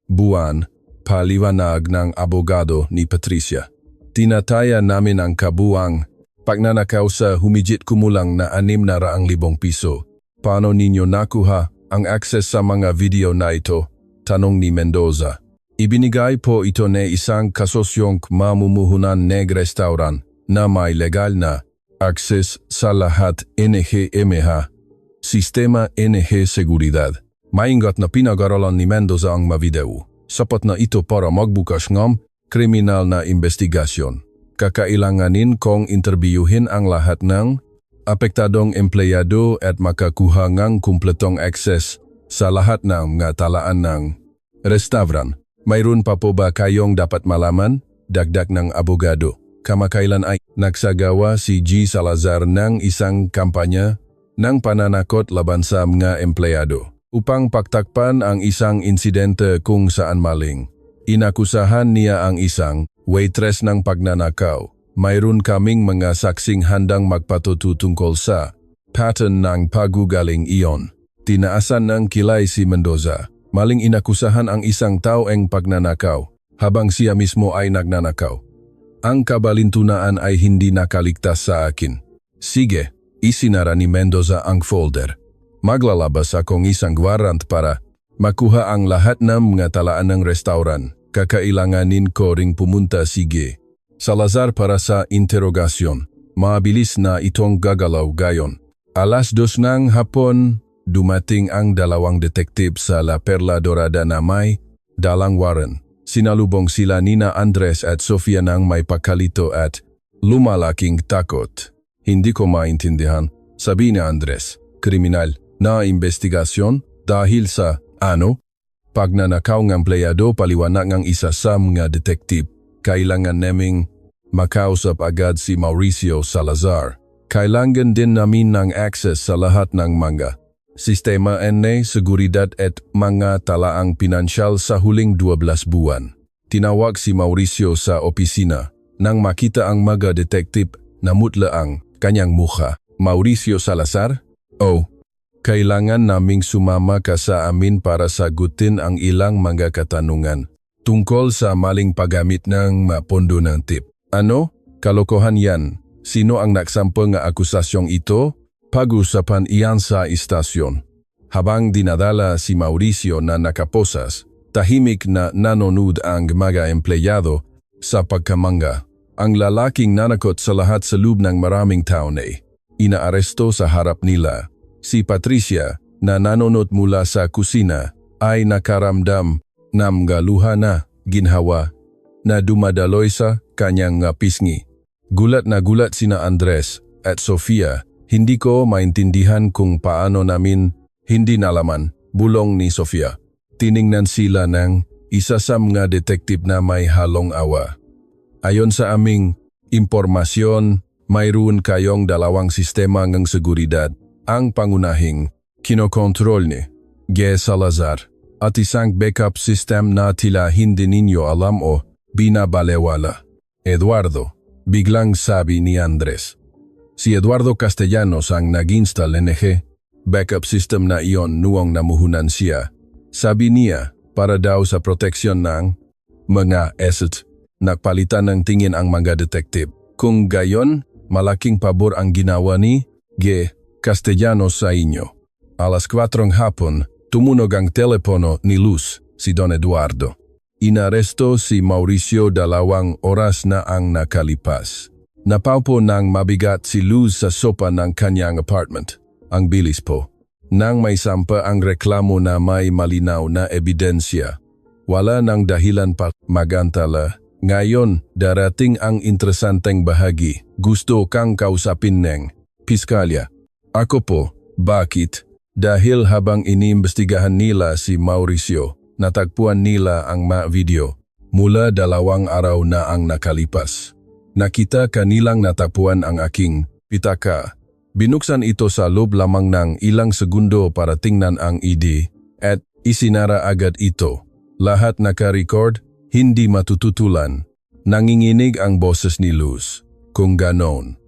buwan, paliwanag ng abogado ni Patricia. Tinataya namin ang kabuang pagnanakaw sa humigit kumulang na 600,000 piso. Paano ninyo nakuha ang access sa mga video na ito? Tanong ni Mendoza. Ibinigay po ito ni isang kasosyong mamumuhunan ng restaurant na may legal na akses sa lahat NHMH, Sistema NH Seguridad. Maingat na pinag-aralan ni Mendoza ang mavideo. Sapat na ito para magbukas ng kriminal na investigasyon. Kakailanganin kong interbiuhin ang lahat ng apektadong empleyado at makakuha ng kumpletong akses sa lahat ng mga talaan ng restaurant. Mayroon pa po ba kayong dapat malaman? Dagdag ng abogado. Kamakailan ay nagsagawa si G. Salazar ng isang kampanya ng pananakot laban sa mga empleyado upang pagtakpan ang isang insidente kung saan maling. Inakusahan niya ang isang waitress ng pagnanakaw. Mayroon kaming mga saksing handang magpatutu tungkol sa pattern ng pagugaling iyon. Tinaasan ng kilay si Mendoza. Maling inakusahan ang isang tao ang pagnanakaw habang siya mismo ay nagnanakaw. Ang kabalintunaan ay hindi nakaligtas sa akin. Sige, isinara ni Mendoza ang folder. Maglalabas akong isang warrant para makuha ang lahat ng mga talaan ng restaurant. Kakailanganin ko ring pumunta sige. Salazar para sa interogasyon. Mabilis na itong gagalaw gayon. 2:00 ng hapon, dumating ang dalawang detektib sa La Perla Dorada na may dalang warrant. Sinalubong sila nina Andres at Sofia nang may pakalito at lumalaking takot. Hindi ko maintindihan, sabi ni Andres. Kriminal na investigasyon dahil sa pagnanakaw ng empleyado, paliwanag ng isa sa mga detektib. Kailangan naming makausap agad si Mauricio Salazar. Kailangan din namin ng access sa lahat ng mga sistema NE, seguridad at mga talaang pinansyal sa huling 12 buwan. Tinawag si Mauricio sa opisina nang makita ang mga detektib na mutla ang kanyang mukha. Mauricio Salazar? Oh, kailangan naming sumama ka sa amin para sagutin ang ilang mga katanungan tungkol sa maling paggamit ng mapondo ng tip. Ano? Kalokohan yan. Sino ang nagsampo nga akusasyong ito? Pag-usapan iyan sa istasyon. Habang dinadala si Mauricio na nakaposas, tahimik na nanonood ang mga empleyado sa pagkamanga. Ang lalaking nanakot sa lahat sa loob ng maraming taon ay inaaresto sa harap nila. Si Patricia na nanonood mula sa kusina ay nakaramdam ng luha na ginhawa na dumadaloy sa kanyang pisngi. Gulat na gulat sina Andres at Sofia. Hindi ko maintindihan kung paano namin hindi nalaman, bulong ni Sofia. Tiningnan sila ng isa sa mga detektib na may halong awa. Ayon sa aming impormasyon, mayroon kayong dalawang sistema ng seguridad. Ang pangunahing kinokontrol ni G. Salazar at isang backup system na tila hindi ninyo alam o binabalewala. Eduardo, biglang sabi ni Andres. Si Eduardo Castellanos ang nag-install NG backup system na iyon noong namuhunan siya. Sabi niya, para daw sa proteksyon ng mga asset. Nagpalitan ng tingin ang mga detektib. Kung gayon, malaking pabor ang ginawa ni G. Castellanos sa inyo. 4:00 hapon, tumunog ang telepono ni Luz, si Don Eduardo. Inaresto si Mauricio 2 oras na ang nakalipas. Napaupo ng mabigat si Luz sa sopa ng kanyang apartment. Ang bilis po. Nang may sampa ang reklamo na may malinaw na ebidensya. Wala nang dahilan pa magantala. Ngayon, darating ang interesanteng bahagi. Gusto kang kausapin ng Piskalya. Ako po, bakit? Dahil habang iniimbestigahan nila si Mauricio, natagpuan nila ang video mula 2 araw na ang nakalipas. Nakita kanilang natagpuan ang aking pitaka. Binuksan ito sa loob lamang ng ilang segundo para tingnan ang ID at isinara agad ito. Lahat naka-record, hindi matututulan. Nanginginig ang boses ni Luz. Kung ganon,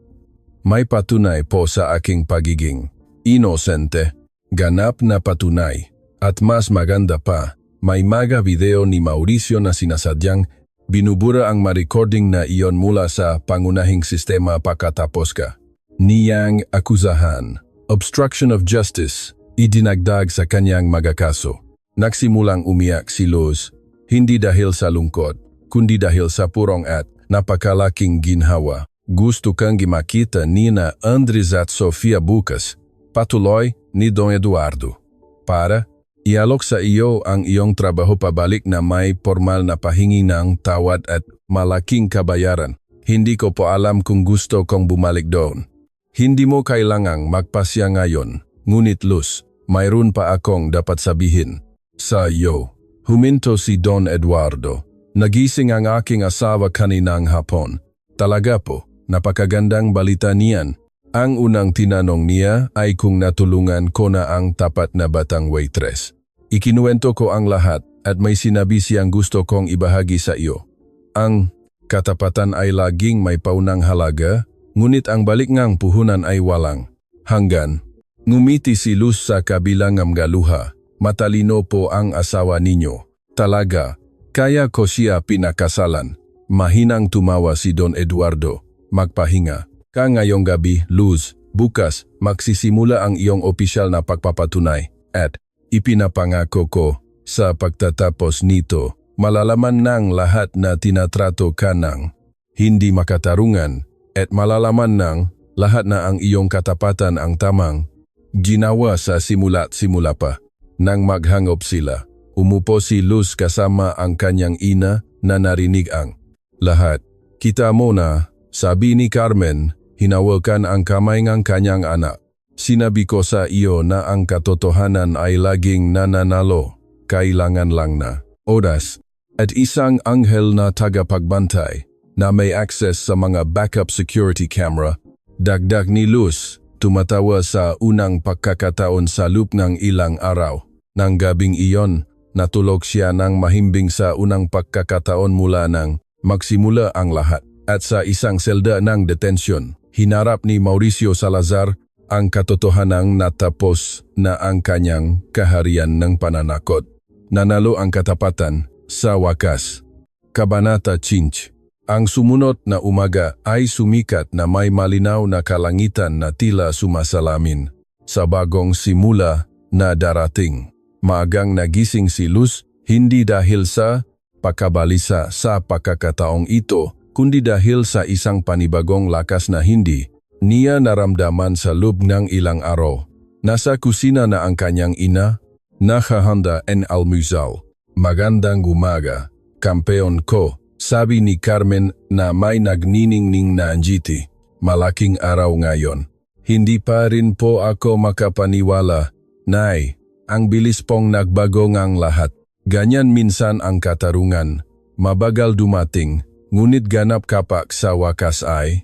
may patunay po sa aking pagiging inosente. Ganap na patunay. At mas maganda pa, may mga video ni Mauricio na sinasadyang binubura ang ma-recording na iyon mula sa pangunahing sistema pagkatapos ka. Niyang akusahan, obstruction of justice, idinagdag sa kanyang mga kaso. Nagsimulang umiyak si Luz. Hindi dahil sa lungkot, kundi dahil sa purong at napakalaking ginhawa. Gusto kang gimakita ni na Andres at Sofia bukas, patuloy ni Don Eduardo. Para ialok sa iyo ang iyong trabaho pabalik na may formal na pahingi ng tawad at malaking kabayaran. Hindi ko po alam kung gusto kong bumalik doon. Hindi mo kailangang magpasya ngayon, ngunit Luz, mayroon pa akong dapat sabihin sa iyo. Huminto si Don Eduardo. Nagising ang aking asawa kaninang hapon. Talaga po, napakagandang balita niyan. Ang unang tinanong niya ay kung natulungan ko na ang tapat na batang waitress. Ikinuwento ko ang lahat at may sinabi siyang gusto kong ibahagi sa iyo. Ang katapatan ay laging may paunang halaga, ngunit ang balik ngang puhunan ay walang hanggan. Ngumiti si Luz sa kabilang mga luha. Matalino po ang asawa ninyo. Talaga, kaya ko siya pinakasalan. Mahinang tumawa si Don Eduardo. Magpahinga ka ngayong gabi, Luz. Bukas, magsisimula ang iyong opisyal na pagpapatunay. At ipinapangako ko, sa pagtatapos nito, malalaman ng lahat na tinatrato ka ng hindi makatarungan at malalaman ng lahat na ang iyong katapatan ang tamang ginawa sa simula't-simula pa. Nang maghangop sila, umupo si Luz kasama ang kanyang ina na narinig ang lahat. Kita mo na, sabi ni Carmen, hinawakan ang kamay ng kanyang anak. Sinabi ko sa iyo na ang katotohanan ay laging nananalo, kailangan lang na oras at isang anghel na tagapagbantay na may access sa mga backup security camera. Dagdag ni Luz, tumatawa sa unang pagkakataon sa loob ng ilang araw. Nang gabing iyon, natulog siya ng mahimbing sa unang pagkakataon mula nang magsimula ang lahat. At sa isang selda ng detensyon, hinarap ni Mauricio Salazar ang katotohanang natapos na ang kanyang kaharian ng pananakot. Nanalo ang katapatan sa wakas. Kabanata 5. Ang sumunod na umaga ay sumikat na may malinaw na kalangitan na tila sumasalamin sa bagong simula na darating. Maagang nagising si Luz, hindi dahil sa pagkabalisa sa pagkakataong ito, kundi dahil sa isang panibagong lakas na hindi niya naramdaman sa loob ng ilang araw. Nasa kusina na ang kanyang ina, nakahanda en almusal. Magandang umaga, kampeon ko, sabi ni Carmen na may nagniningning na anjiti. Malaking araw ngayon. Hindi pa rin po ako makapaniwala, Nay. Ang bilis pong nagbago ngang lahat. Ganyan minsan ang katarungan. Mabagal dumating, ngunit ganap kapak sa wakas ay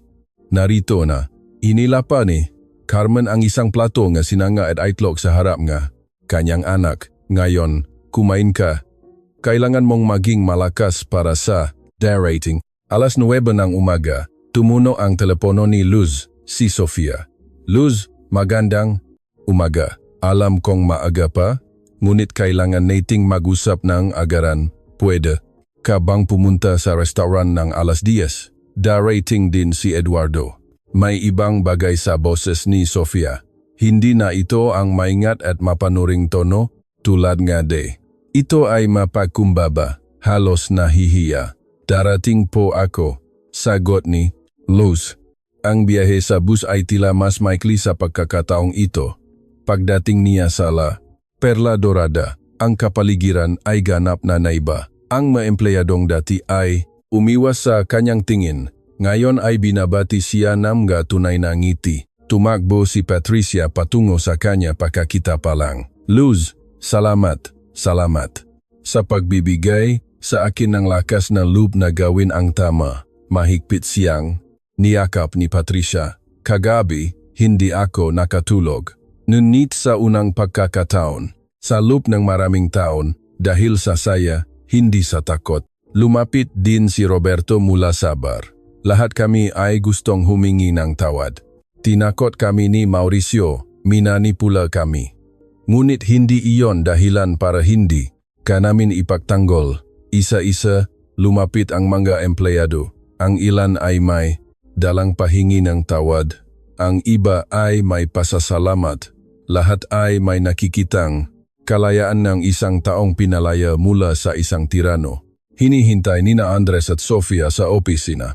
narito na. Inila pa ni Carmen ang isang plato nga sinanga at itlog sa harap nga kanyang anak. Ngayon, kumain ka. Kailangan mong maging malakas para sa rating. Alas 9 ng umaga, tumuno ang telepono ni Luz, si Sofia. Luz, magandang umaga. Alam kong maaga pa, ngunit kailangan nating mag-usap ng agaran. Pwede ka bang pumunta sa restaurant ng alas 10? Darating din si Eduardo. May ibang bagay sa boses ni Sofia. Hindi na ito ang maingat at mapanuring tono, tulad nga de. Ito ay mapakumbaba, halos nahihiya. Darating po ako, sagot ni Luz. Ang biyahe sa bus ay tila mas maikli sa pagkakataong ito. Pagdating niya sa La Perla Dorada, ang kapaligiran ay ganap na naiba. Ang mga empleyadong dati ay umiwas sa kanyang tingin. Ngayon ay binabati siya ng mga tunay na ngiti. Tumakbo si Patricia patungo sa kanya pagkakita pa lang. Luz, salamat, salamat. Sa pagbibigay sa akin ng lakas na loob na gawin ang tama. Mahigpit siyang niyakap ni Patricia. Kagabi, hindi ako nakatulog. Ngunit sa unang pagkakataon, sa loob ng maraming taon, dahil sa saya, hindi sa takot, lumapit din si Roberto mula sa bar. Lahat kami ay gustong humingi ng tawad. Tinakot kami ni Mauricio, minanipula kami. Ngunit hindi iyon dahilan para hindi ka namin ipagtanggol. Isa-isa, lumapit ang mga empleyado. Ang ilan ay may dalang pahingi ng tawad. Ang iba ay may pasasalamat. Lahat ay may nakikitang kalayaan ng isang taong pinalaya mula sa isang tirano. Hinihintay nina Andres at Sofia sa opisina.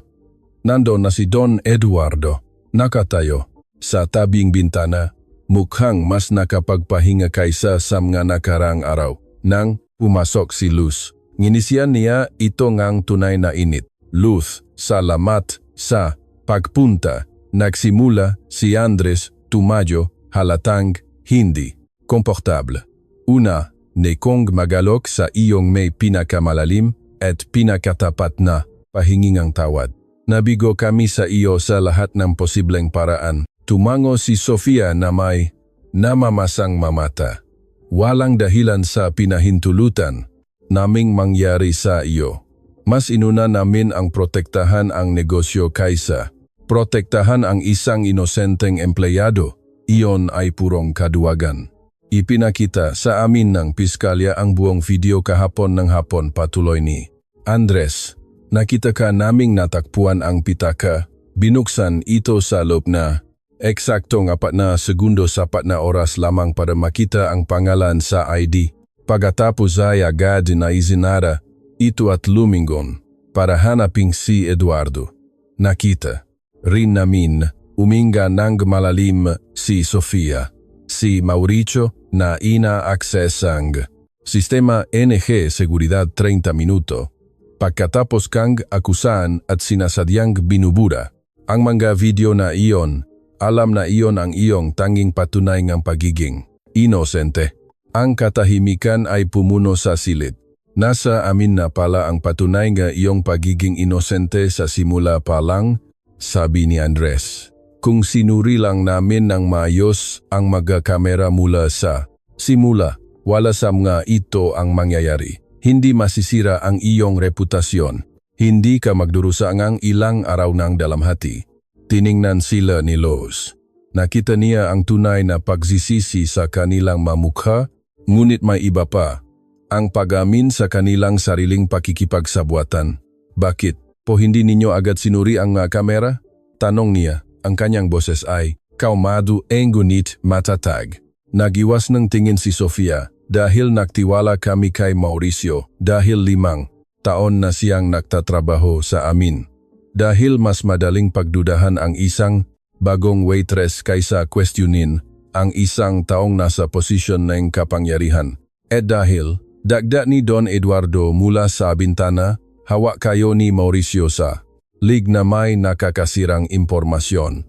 Nandoon na si Don Eduardo, nakatayo sa tabing bintana, mukhang mas nakapagpahinga kaysa sa mga nakarang araw. Nang pumasok si Luz, nginisiyan niya ito ngang tunay na init. Luz, salamat sa pagpunta. Nagsimula si Andres, tumayo, halatang hindi komportable. Una, nekong magalok sa iyong may pinakamalalim at pinakatapat na pahingingang tawad. Nabigo kami sa iyo sa lahat ng posibleng paraan. Tumango si Sofia na may namamasang mamata. Walang dahilan sa pinahintulutan naming mangyari sa iyo. Mas inuna namin ang protektahan ang negosyo kaysa protektahan ang isang inosenteng empleyado. Iyon ay purong kaduwagan. Ipinakita sa amin ng piskalya ang buong video kahapon ng hapon, patuloy ni Andres. Nakita ka naming natakpuan ang pitaka. Binuksan ito sa loob na eksaktong 4 na segundo, 4 na oras lamang para makita ang pangalan sa ID. Pagkatapos ay agad na isinara ito at lumingon para hanaping si Eduardo. Nakita rin namin uminga ng malalim si Sofia. Si Mauricio na ina-access ang sistema NG Seguridad 30 minuto. Pagkatapos kang akusahan at sinasadyang binubura ang mga video na iyon, alam na iyon ang iyong tanging patunay ng pagiging inosente. Ang katahimikan ay pumuno sa silid. Nasa amin na pala ang patunay ng iyong pagiging inosente sa simula pa lang, sabi ni Andres. Kung sinuri lang namin ng maayos ang mga kamera mula sa simula, wala sa mga ito ang mangyayari. Hindi masisira ang iyong reputasyon. Hindi ka magdurusa ang ilang araw ng dalamhati. Tiningnan sila ni Luz. Nakita niya ang tunay na pagsisisi sa kanilang mamukha, ngunit may iba pa. Ang pag-amin sa kanilang sariling pakikipagsabuatan. Bakit po hindi ninyo agad sinuri ang kamera? Tanong niya. Ang kanyang boses ay kalmado ngunit matatag. Nagiwas ng tingin si Sofia dahil nagtiwala kami kay Mauricio dahil 5 taon na siyang nagtatrabaho sa amin. Dahil mas madaling pagdudahan ang isang bagong waitress kaysa questionin ang isang taong nasa posisyon ng kapangyarihan. At dahil dagdag ni Don Eduardo mula sa bintana, hawak kayo ni Mauricio sa lig na may nakakasirang impormasyon.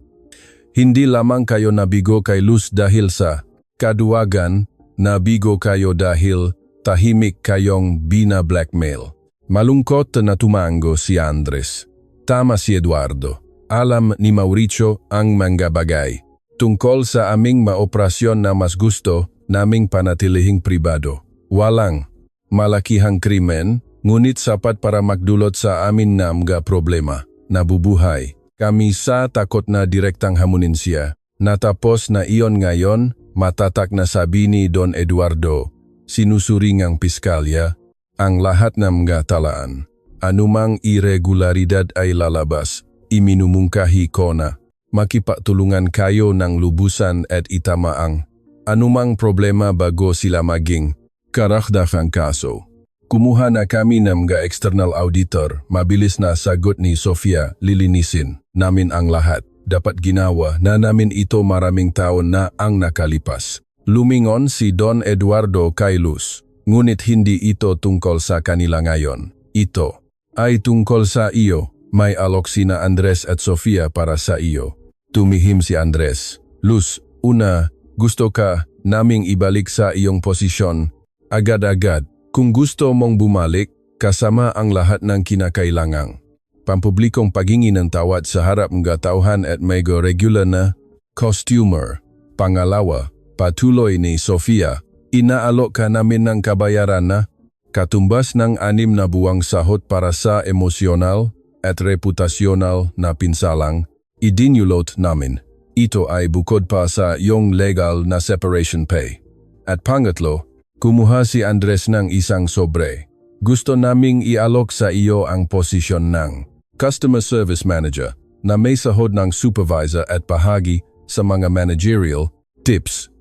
Hindi lamang kayo nabigo kay Luz dahil sa kaduwagan, nabigo kayo dahil tahimik kayong bina-blackmail. Malungkot na tumango si Andres. Tama si Eduardo. Alam ni Mauricio ang mga bagay. Tungkol sa aming maoperasyon na mas gusto naming panatilihing pribado. Walang malakihang krimen, ngunit sapat para magdulot sa amin na mga problema. Nabubuhay kami sa takot na direktang hamunin siya. Natapos na iyon ngayon, matatak na sabi ni Don Eduardo. Sinusuri ng piskalya ang lahat ng mga talaan. Anumang irregularidad ay lalabas. Iminumungkahi ko na makipagtulungan kayo ng lubusan at itama ang anumang problema bago sila maging karakdakang kaso. Kumuha na kami ng mga external auditor, mabilis na sagot ni Sofia, lilinisin namin ang lahat. Dapat ginawa na namin ito maraming taon na ang nakalipas. Lumingon si Don Eduardo kay Luz, ngunit hindi ito tungkol sa kanila ngayon. Ito ay tungkol sa iyo, may alok sina Andres at Sofia para sa iyo. Tumihim si Andres. Luz, una, gusto ka naming ibalik sa iyong posisyon agad-agad. Kung gusto mong bumalik, kasama ang lahat ng kinakailangang pampublikong paghingi ng tawad sa harap mga tauhan at may regular na costumer. Pangalawa, patuloy ni Sofia, inaalok ka namin ng kabayaran na katumbas ng 6 na buwang sahot para sa emosyonal at reputasyonal na pinsalang idinulot namin. Ito ay bukod pa sa iyong legal na separation pay. At pangatlo, kumuha si Andres ng isang sobre. Gusto naming ialok sa iyo ang posisyon ng Customer Service Manager na may sahod ng supervisor at bahagi sa mga managerial tips.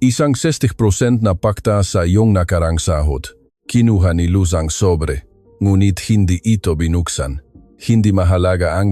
Isang 60% na pakta sa iyong nakarang sahod. Kinuha ni Luz ang sobre, ngunit hindi ito binuksan. Hindi mahalaga ang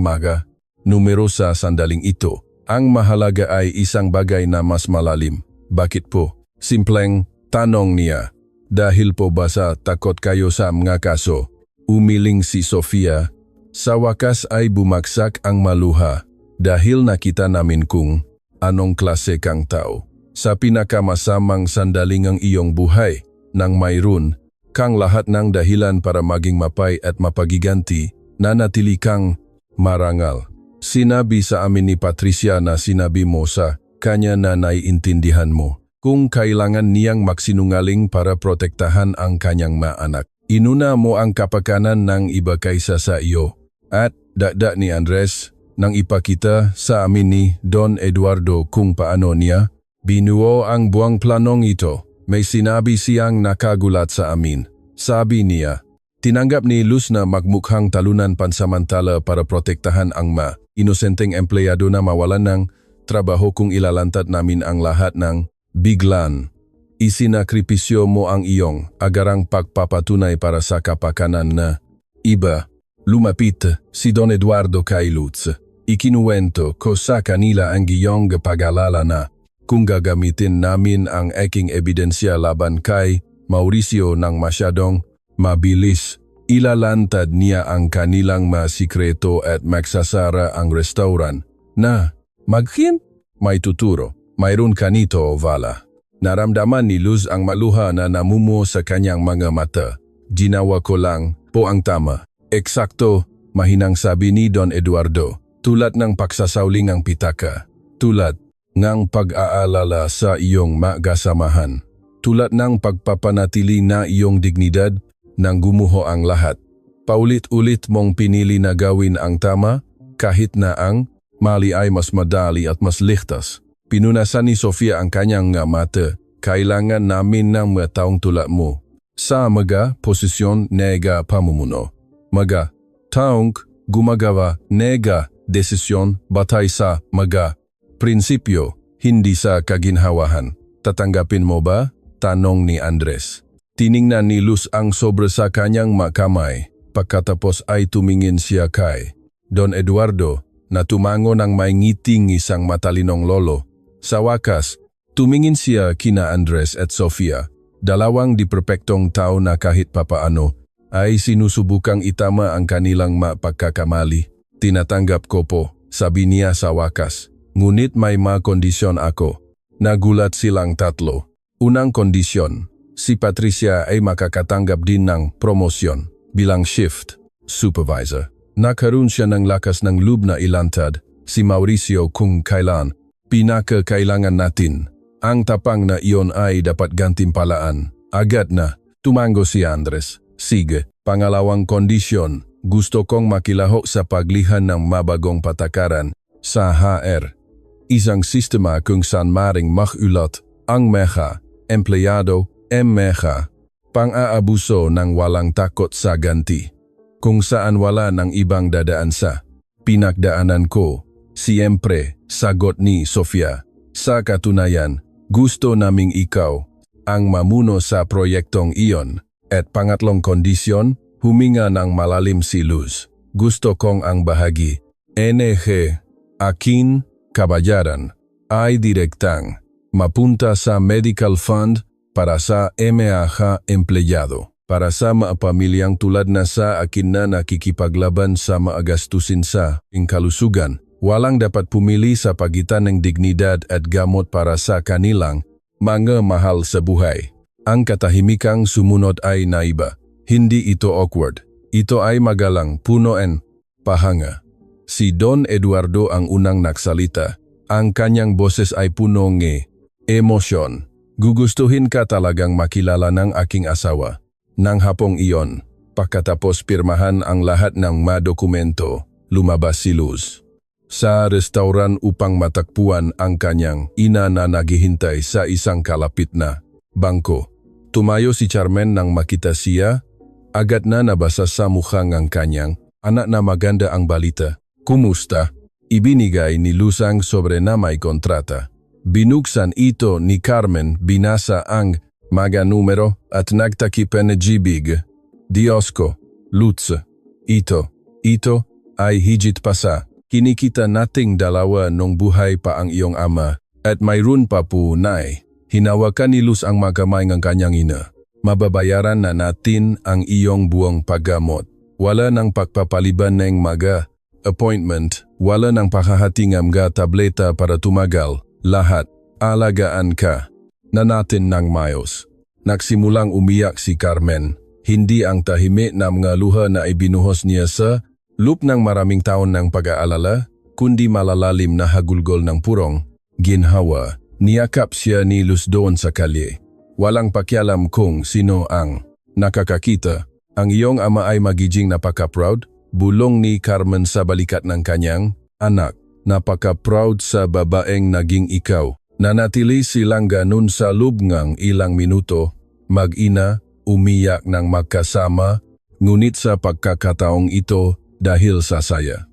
numero sa sandaling ito. Ang mahalaga ay isang bagay na mas malalim. Bakit po? Simpleng tanong niya. Dahil po ba sa takot kayo sa mga kaso? Umiling si Sofia. Sa wakas ay bumagsak ang maluha dahil nakita namin kung anong klase kang tao. Sa pinakamasamang sandaling ang iyong buhay, nang mayroon kang lahat ng dahilan para maging mapay at mapagiganti, nanatili kang marangal. Sinabi sa amin ni Patricia na sinabi mo sa kanya na naiintindihan mo kung kailangan niyang magsinungaling para protektahan ang kanyang mga anak. Inuna mo ang kapakanan ng iba kaysa sa iyo. At dagdag ni Andres nang ipakita sa amin ni Don Eduardo kung paano niya binuo ang buwang planong ito. May sinabi siyang nakagulat sa amin. Sabi niya, tinanggap ni Luz na magmukhang talunan pansamantala para protektahan ang inosenteng empleyado na mawalan ng trabaho kung ilalantad namin ang lahat ng biglan. Isinakripisyo mo ang iyong agarang pagpapatunay para sa kapakanan na iba. Lumapit si Don Eduardo kay Luz. Ikinuwento ko sa kanila ang iyong pag-alala na kung gagamitin namin ang aking ebidensya laban kay Mauricio ng masyadong mabilis, ilalantad niya ang kanilang masikreto at magsasara ang restaurant na may tuturo. Mayroon kanito o wala. Naramdaman ni Luz ang maluha na namumuo sa kanyang mga mata. Ginawa ko lang po ang tama. Eksakto, mahinang sabi ni Don Eduardo. Tulad ng pagsasauling ang pitaka. Tulad ng pag-aalala sa iyong magasamahan. Tulad ng pagpapanatili na iyong dignidad nang gumuho ang lahat. Paulit-ulit mong pinili na gawin ang tama kahit na ang mali ay mas madali at mas ligtas. Pinunasan ni Sofia ang kanyang mata. Kailangan namin ng mga taong tulad mo. Sa mga posisyon nega pamumuno. Mga taong gumagawa nega desisyon batay sa mga prinsipyo, hindi sa kaginhawahan. Tatanggapin mo ba? Tanong ni Andres. Tiningnan ni Luz ang sobre sa kanyang makamay. Pagkatapos ay tumingin siya kay Don Eduardo na tumango ng may ngiting isang matalinong lolo. Sa wakas, tumingin siya kina Andres at Sofia. Dalawang diperpektong tao na kahit papaano ay sinusubukang itama ang kanilang mapagkakamali. Tinatanggap ko po, sabi niya sa wakas. Ngunit may kondisyon ako. Nagulat silang tatlo. Unang kondisyon, si Patricia ay makakatanggap din ng promosyon bilang shift supervisor. Nakaroon siya ng lakas ng loob na ilantad si Mauricio kung kailan pinakakailangan natin. Ang tapang na iyon ay dapat gantimpalaan. Agad na tumango si Andres. Sige, pangalawang kondisyon, gusto kong makilahok sa paglihan ng mabagong patakaran sa HR. Isang sistema kung saan maring makulat ang mga empleyado, pang-aabuso ng walang takot sa ganti. Kung saan wala ng ibang dadaan sa pinagdaanan ko, siyempre, sagot ni Sofia. Sa katunayan, gusto naming ikaw ang mamuno sa proyektong iyon. At pangatlong kondisyon, huminga ng malalim si Luz. Gusto kong ang bahagi, NG, akin, kabayaran, ay direktang mapunta sa medical fund para sa MAH empleyado. Para sa mga pamilyang tulad na sa akin na nakikipaglaban sa maagastusin sa kalusugan, walang dapat pumili sa pagitan ng dignidad at gamot para sa kanilang mga mahal sa buhay. Ang katahimikang sumunod ay naiba. Hindi ito awkward. Ito ay magalang, puno and pahanga. Si Don Eduardo ang unang nagsalita. Ang kanyang boses ay puno ng emosyon. Gugustuhin ka talagang makilala ng aking asawa. Nang hapong iyon, pagkatapos pirmahan ang lahat ng mga dokumento, lumabas si Luz sa restaurant upang matakpuan ang kanyang ina na naghihintay sa isang kalapit na bangko. Tumayo si Carmen nang makita siya. Agad na nabasa sa mukha ng kanyang anak na maganda ang balita. Kumusta? Ibinigay ni Luz ang sobre na may kontrata. Binuksan ito ni Carmen, binasa ang mga numero at nagtakip ng gibig. Diyos ko, Lutz, ito ay higit pa sa kinikita nating dalawa nung buhay pa ang iyong ama at mayroon pa po nay. Hinawakan ni Luz ang magamay ng kanyang ina. Mababayaran na natin ang iyong buong paggamot. Wala nang pagpapaliban ng mga appointment, wala nang pakahatingam ga tableta para tumagal. Lahat, alagaan ka na natin ng mayos. Nagsimulang umiyak si Carmen. Hindi ang tahimik na mga luha na ibinuhos niya sa loop ng maraming taon ng pag-aalala, kundi malalalim na hagulgol ng purong. Ginhawa, niyakap siya ni Luz doon sa kalye. Walang pakialam kung sino ang nakakakita. Ang iyong ama ay magiging napaka-proud, bulong ni Carmen sa balikat ng kanyang anak. Napaka-proud sa babaeng naging ikaw. Nanatili silang ganun sa loob ng ilang minuto, mag-ina, umiyak ng magkasama, ngunit sa pagkakataong ito dahil sa saya.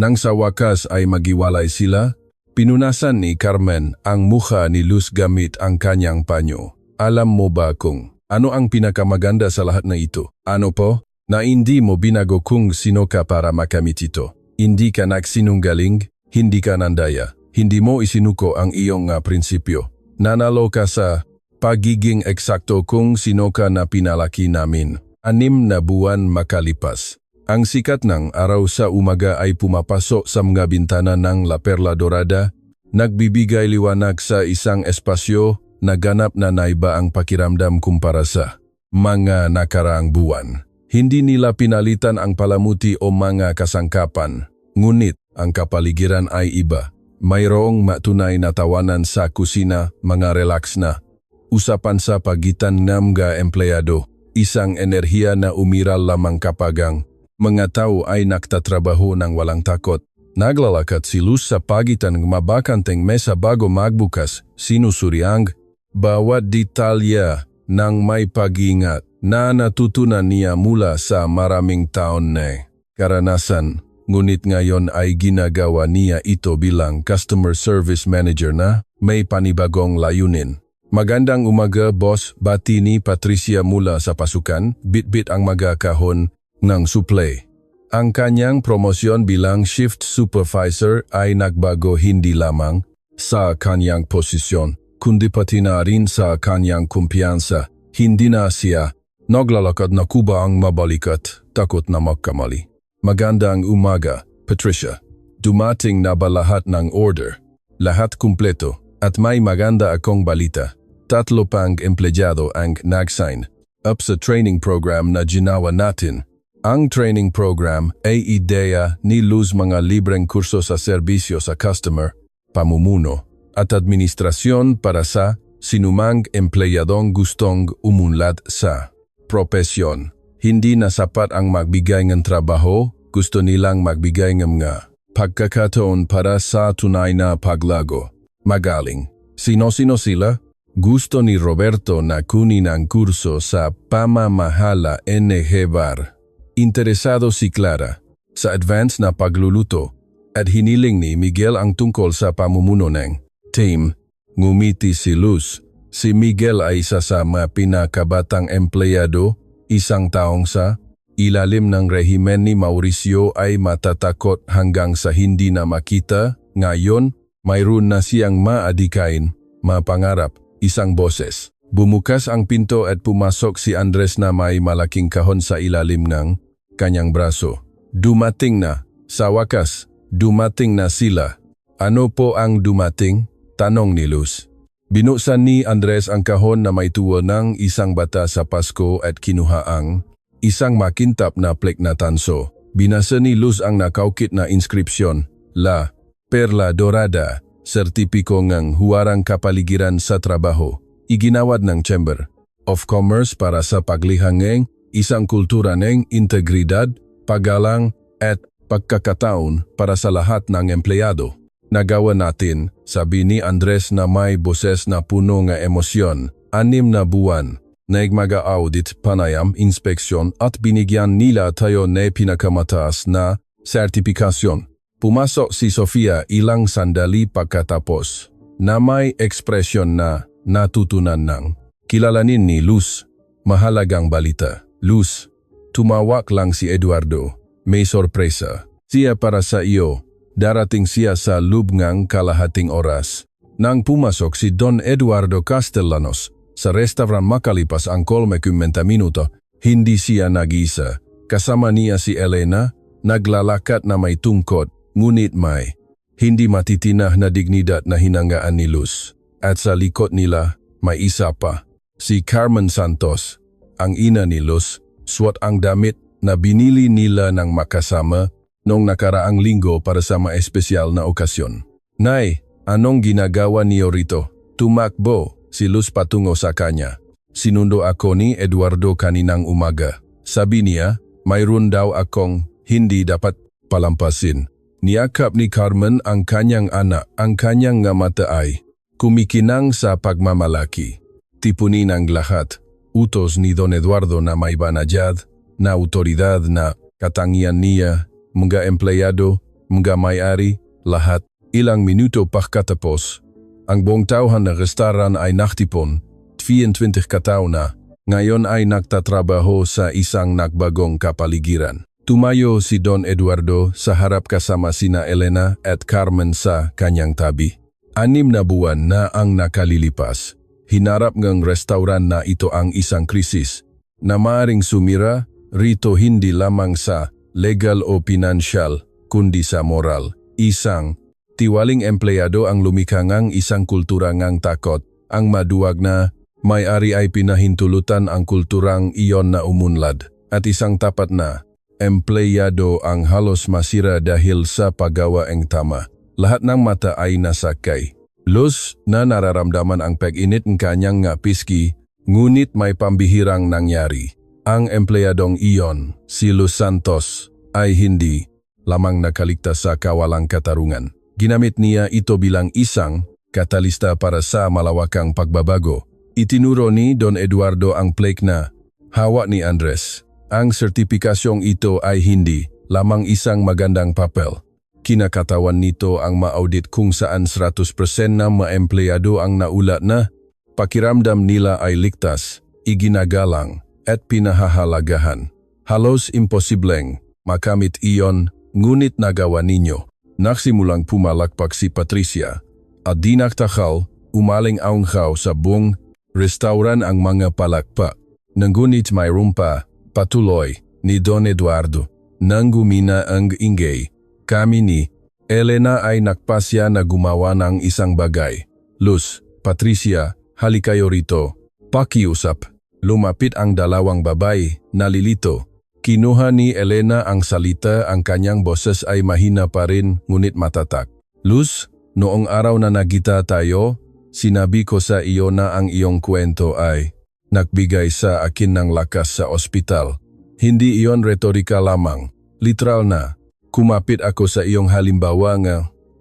Nang sa wakas ay magiwalay sila, pinunasan ni Carmen ang mukha ni Luz gamit ang kanyang panyo. Alam mo ba kung ano ang pinakamaganda sa lahat na ito? Ano po? Na hindi mo binago kung sino ka para makamit ito. Hindi ka nagsinungaling, hindi ka nandaya. Hindi mo isinuko ang iyong prinsipyo. Nanalo ka sa pagiging eksakto kung sino ka na pinalaki namin. 6 na buwan makalipas. Ang sikat ng araw sa umaga ay pumapasok sa mga bintana ng La Perla Dorada, nagbibigay liwanag sa isang espasyo na ganap na naiba ang pakiramdam kumpara sa mga nakaraang buwan. Hindi nila pinalitan ang palamuti o mga kasangkapan, ngunit ang kapaligiran ay iba. Mayroong matunay na tawanan sa kusina, mga relax na usapan sa pagitan ng mga empleyado, isang enerhiya na umiral lamang kapag ang mga tao ay nagtatrabaho ng walang takot. Naglalakad si Luz sa pagitan ng mabakanteng mesa bago magbukas, sinusuri ang bawat detalya ng may pag-iingat na natutunan niya mula sa maraming taon na karanasan. Ngunit ngayon ay ginagawa niya ito bilang customer service manager na may panibagong layunin. Magandang umaga, boss, bati ni Patricia mula sa pasukan, bit-bit ang mga kahon ng suplay. Ang kanyang promosyon bilang shift supervisor ay nagbago hindi lamang sa kanyang posisyon, kundi pati na rin sa kanyang kumpiyansa. Hindi na siya naglalakad na kuba ang mabalikat, takot na magkamali. Magandang umaga, Patricia. Dumating na ba lahat ng order? Lahat kumpleto at may maganda akong balita. 3 pang empleyado ang nag-sign up sa training program na ginawa natin. Ang training program ay ideya ni Luz, mga libreng kurso sa serbisyo sa customer, pamumuno at administrasyon para sa sinumang empleyadong gustong umunlad sa propesyon. Hindi na sapat ang magbigay ng trabaho, gusto nilang magbigay ng mga pagkakataon para sa tunay na paglago. Magaling. Sino-sino sila? Gusto ni Roberto na kunin ang kurso sa pamamahala NG Bar. Interesado si Clara sa advance na pagluluto at hiniling ni Miguel ang tungkol sa pamumuno ng team. Ngumiti si Luz. Si Miguel ay isa sa mga pinakabatang empleyado, isang taong sa ilalim ng rehimen ni Mauricio ay matatakot hanggang sa hindi na makita. Ngayon, mayroon na siyang maadikain, mapangarap, isang boses. Bumukas ang pinto at pumasok si Andres na may malaking kahon sa ilalim ng kanyang braso. Dumating na. Sa wakas, dumating na sila. Ano po ang dumating? Tanong ni Luz. Binuksan ni Andres ang kahon na may tuwa ng isang bata sa Pasko at kinuha ang isang makintap na plek na tanso. Binasa ni Luz ang nakaukit na inskripsyon, La Perla Dorada, sertipiko ng huwarang kapaligiran sa trabaho. Iginawad ng Chamber of Commerce para sa paglihangeng isang kultura ng integridad, paggalang at pagkakataon para sa lahat ng empleyado. Nagawa natin, sabi ni Andres na may boses na puno ng emosyon. 6 na buwan, nagmaga-audit, panayam, inspeksyon at binigyan nila tayo na pinakamataas na sertipikasyon. Pumasok si Sofia ilang sandali pagkatapos. na may ekspresyon na natutunan ng kilalanin ni Luz. Mahalagang balita. Luz, tumawag lang si Eduardo. May sorpresa. Siya para sa iyo. Darating siya sa loob ng kalahating oras. Nang pumasok si Don Eduardo Castellanos sa restaurant makalipas ang 30 minuto, hindi siya nag-isa. Kasama niya si Elena, naglalakad na may tungkod, ngunit may hindi matitinah na dignidad na hinanggaan ni Luz. At sa likod nila, may isa pa. Si Carmen Santos, ang ina ni Luz, suot ang damit na binili nila ng makasama noong nakaraang linggo para sa espesyal na okasyon. Nay, anong ginagawa niyo rito? Tumakbo si Luz patungo sa kanya. Sinundo ako ni Eduardo kaninang umaga. Sabi niya, mayroon daw akong hindi dapat palampasin. Niyakap ni Carmen ang kanyang anak, ang kanyang nga mata ay kumikinang sa pagmamalaki. Tipunin ang lahat. Utos ni Don Eduardo na may banayad, na autoridad na katangian niya, mga empleyado, mga may-ari, lahat. Ilang minuto pagkatapos, ang buong tauhan ng restaurant ay naktipon, 24 katao na, ngayon ay nagtatrabaho sa isang nagbagong kapaligiran. Tumayo si Don Eduardo sa harap kasama sina Elena at Carmen sa kanyang tabi. 6 na buwan na ang nakalilipas. Hinarap ng restaurant na ito ang isang krisis na maaaring sumira rito hindi lamang sa legal o pinansyal kundi sa moral. Isang tiwaling empleyado ang lumikha ng isang kultura ng takot. Ang maduwag na may-ari ay pinahintulutan ang kulturang iyon na umunlad. At isang tapat na empleyado ang halos masira dahil sa paggawa ang tama. Lahat ng mata ay nasakay. Luz na nararamdaman ang pag-init ng kanyang nga piski, ngunit may pambihirang nangyari. Ang empleyadong iyon, si Luz Santos, ay hindi lamang nakaligtas sa kawalang katarungan. Ginamit niya ito bilang isang katalista para sa malawakang pagbabago. Itinuro ni Don Eduardo ang plaque na hawak ni Andres. Ang sertipikasyong ito ay hindi lamang isang magandang papel. Kinakatawan nito ang ma-audit kung saan 100% na ma-empleyado ang naulat na pakiramdam nila ay ligtas, iginagalang at pinahahalagahan. Halos imposibleng makamit iyon, ngunit nagawa ninyo. Nagsimulang pumalakpak si Patricia at di nagtakal umaling aunghaw sa buong restaurant ang mga palakpak. Ngunit mayroon pa patuloy ni Don Eduardo nang gumina ang ingay. Kami ni Elena ay nagpasya na gumawa ng isang bagay. Luz, Patricia, halikayo rito. Pakiusap. Lumapit ang dalawang babae, nalilito. Kinuha ni Elena ang salita, ang kanyang boses ay mahina pa rin ngunit matatak. Luz, noong araw na nagkita tayo, sinabi ko sa iyo na ang iyong kwento ay nagbigay sa akin ng lakas sa ospital. Hindi iyon retorika lamang, literal na. Kumapit ako sa iyong halimbawa nga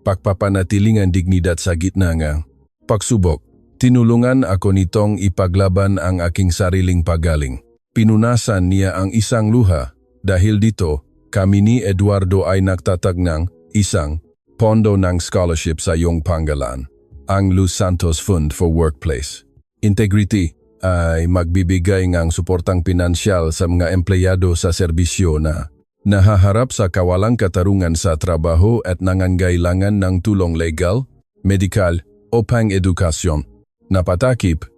pagpapanatiling ang dignidad sa gitna nga pagsubok. Tinulungan ako nitong ipaglaban ang aking sariling pagaling. Pinunasan niya ang isang luha. Dahil dito, kami ni Eduardo ay nagtatag ng isang pondo ng scholarship sa iyong panggalan. Ang Luz Santos Fund for Workplace Integrity ay magbibigay ng suportang pinansyal sa mga empleyado sa serbisyo na nahaharap sa kawalang katarungan sa trabaho at nangangailangan ng tulong legal, medikal o pang-edukasyon. Napatakip,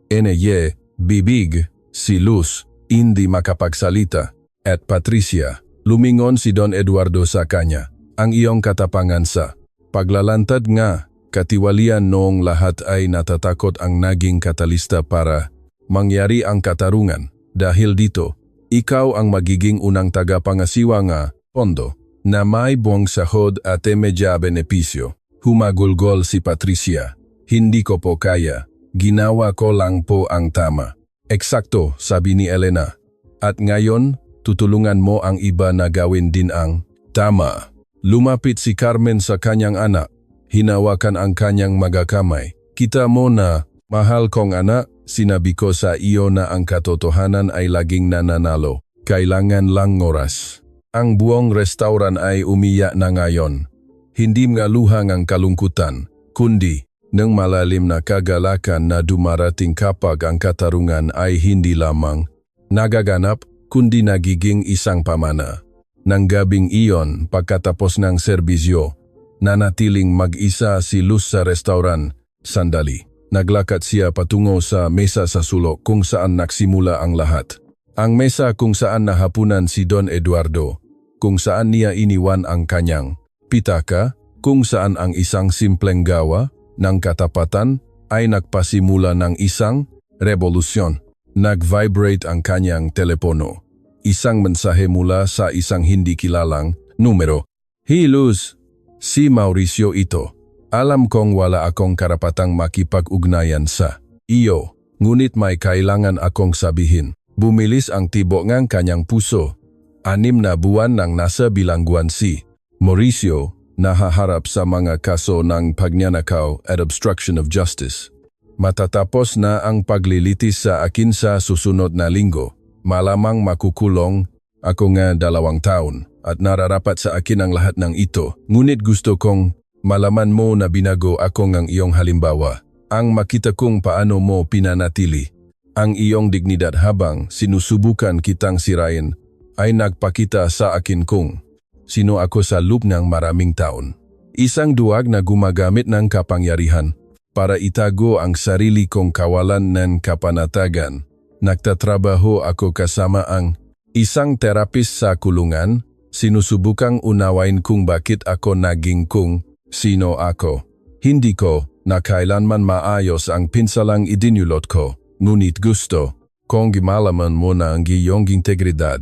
bibig, si Luz, hindi makapagsalita, at Patricia, lumingon si Don Eduardo sa kanya. Ang iyong katapangan sa paglalantad nga, katiwalian noong lahat ay natatakot ang naging katalista para mangyari ang katarungan. Dahil dito, ikaw ang magiging unang tagapangasiwa nga pondo na may buong sahod at medya benepisyo. Humagulgol si Patricia. Hindi ko po kaya. Ginawa ko lang po ang tama. Eksakto, sabi ni Elena. At ngayon, tutulungan mo ang iba na gawin din ang tama. Lumapit si Carmen sa kanyang anak. Hinawakan ang kanyang magakamay. Kita mo na, mahal kong anak, sinabi ko sa iyo na ang katotohanan ay laging nananalo. Kailangan lang oras. Ang buong restaurant ay umiyak na ngayon. Hindi mga luha ng kalungkutan, kundi ng malalim na kagalakan na dumarating kapag ang katarungan ay hindi lamang nagaganap kundi nagiging isang pamana. Nang gabing iyon, pagkatapos ng serbisyo, nanatiling mag-isa si Luz sa restauran. Sandali, naglakad siya patungo sa mesa sa sulok kung saan nagsimula ang lahat. Ang mesa kung saan nahapunan si Don Eduardo, kung saan niya iniwan ang kanyang pitaka, kung saan ang isang simpleng gawa ng katapatan ay nagpasimula ng isang revolusyon. Nag-vibrate ang kanyang telepono. Isang mensahe mula sa isang hindi kilalang numero. "Hey Luz, si Mauricio ito. Alam kong wala akong karapatang makipag-ugnayan sa iyo, ngunit may kailangan akong sabihin." Bumilis ang tibok ng kanyang puso. 6 na buwan nang nasa bilangguan si Mauricio, nahaharap sa mga kaso ng pagnanakaw at obstruction of justice. Matatapos na ang paglilitis sa akin sa susunod na linggo. Malamang makukulong ako nga 2 taon at nararapat sa akin ang lahat ng ito. Ngunit gusto kong malaman mo na binago ako ng iyong halimbawa. Ang makita kong paano mo pinanatili ang iyong dignidad habang sinusubukan kitang sirain ay nagpakita sa akin kung sino ako sa loob ng maraming taon. Isang duwag na gumagamit ng kapangyarihan para itago ang sarili kong kawalan ng kapanatagan. Nagtatrabaho ako kasama ang isang terapist sa kulungan, sinusubukang unawain kung bakit ako naging kung sino ako. Hindi ko na kailanman maayos ang pinsalang idinulot ko, ngunit gusto kong gimalaman mo na ang iyong integridad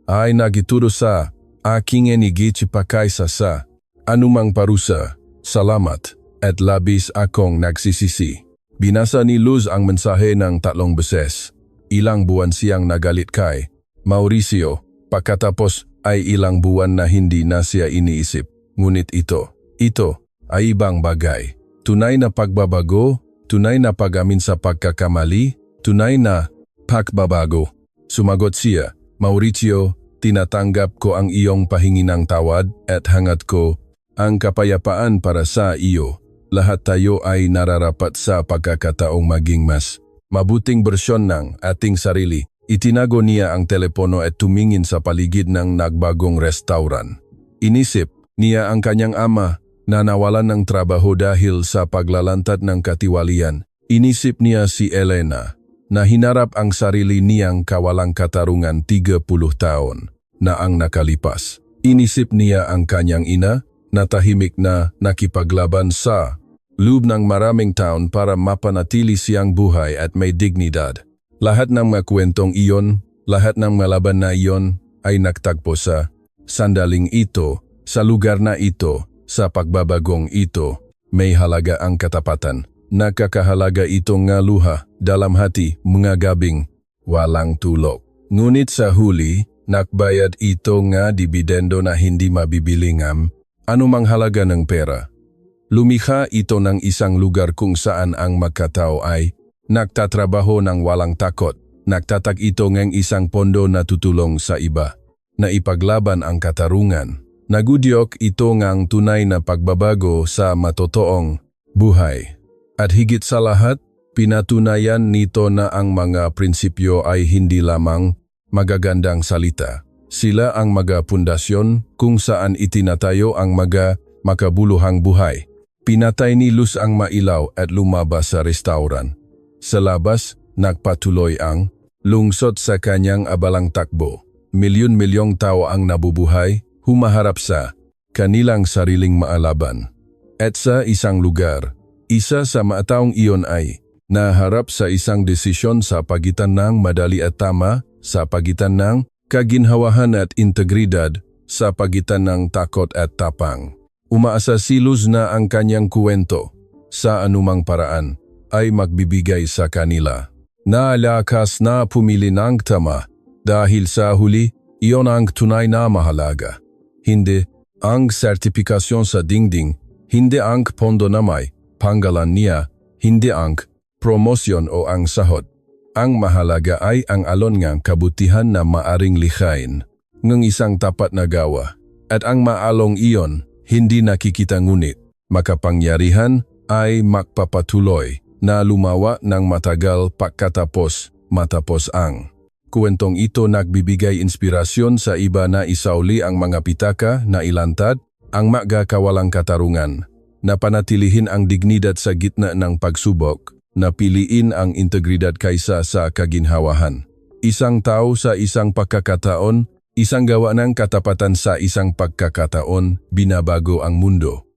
ay nagituro sa aking enigitsipakay sa anumang parusa. Salamat at labis akong nagsisisi. Binasa ni Luz ang mensahe ng 3 beses. Ilang buwan siyang nagalit kay Mauricio, pagkatapos ay ilang buwan na hindi na siya iniisip. Ngunit ito ay ibang bagay. Tunay na pagbabago, tunay na pag-amin sa pagkakamali, tunay na pagbabago. Sumagot siya, "Mauricio, tinatanggap ko ang iyong pahinginang tawad at hangat ko ang kapayapaan para sa iyo. Lahat tayo ay nararapat sa pagkakataong maging mas mabuting bersyon ng ating sarili." Itinago niya ang telepono at tumingin sa paligid ng nagbagong restauran. Inisip niya ang kanyang ama na nawalan ng trabaho dahil sa paglalantad ng katiwalian. Inisip niya si Elena na hinarap ang sarili niyang kawalang katarungan 30 taon na ang nakalipas. Inisip niya ang kanyang ina na tahimik na nakipaglaban sa loob ng maraming taon para mapanatili siyang buhay at may dignidad. Lahat ng mga kwentong iyon, lahat ng malaban na iyon ay nagtagpo sa sandaling ito, sa lugar na ito, sa pagbabagong ito. May halaga ang katapatan. Nakakahalaga ito nga luha dalam hati mga gabing walang tulog. Ngunit sa huli, nakbayad ito nga dibidendo na hindi mabibili ng anumang halaga ng pera. Lumikha ito ng isang lugar kung saan ang magkatao ay nagtatrabaho ng walang takot. Nagtatag ito ng isang pondo na tutulong sa iba, na ipaglaban ang katarungan. Nagudyok ito ngang tunay na pagbabago sa matotoong buhay. At higit sa lahat, pinatunayan nito na ang mga prinsipyo ay hindi lamang magagandang salita. Sila ang mga pundasyon kung saan itinatayo ang mga makabuluhang buhay. Pinatay ni Luz ang mailaw at lumabas sa restauran. Sa labas, nagpatuloy ang lungsod sa kanyang abalang takbo. Milyon-milyong tao ang nabubuhay, humaharap sa kanilang sariling maalaban. At sa isang lugar, isa sa mga taong iyon ay naharap sa isang desisyon sa pagitan ng madali at tama, sa pagitan ng kaginhawahan at integridad, sa pagitan ng takot at tapang. Umaasa si Luz na ang kanyang kuwento, sa anumang paraan, ay magbibigay sa kanila. Naalakas na pumili ng tama dahil sa huli, iyon ang tunay na mahalaga. Hindi ang sertipikasyon sa dingding, hindi ang pondo na may panggalan niya, hindi ang promosyon o ang sahod. Ang mahalaga ay ang alon ng kabutihan na maaring likhain ng isang tapat na gawa. At ang maalong iyon, hindi nakikita ngunit makapangyarihan ay magpapatuloy na lumawa ng matagal pagkatapos matapos ang. Kwentong ito nagbibigay inspirasyon sa iba na isauli ang mga pitaka na ilantad ang magkakawalang katarungan, na panatilihin ang dignidad sa gitna ng pagsubok, na piliin ang integridad kaysa sa kaginhawahan. Isang tao sa isang pagkakataon, isang gawa ng katapatan sa isang pagkakataon, binabago ang mundo.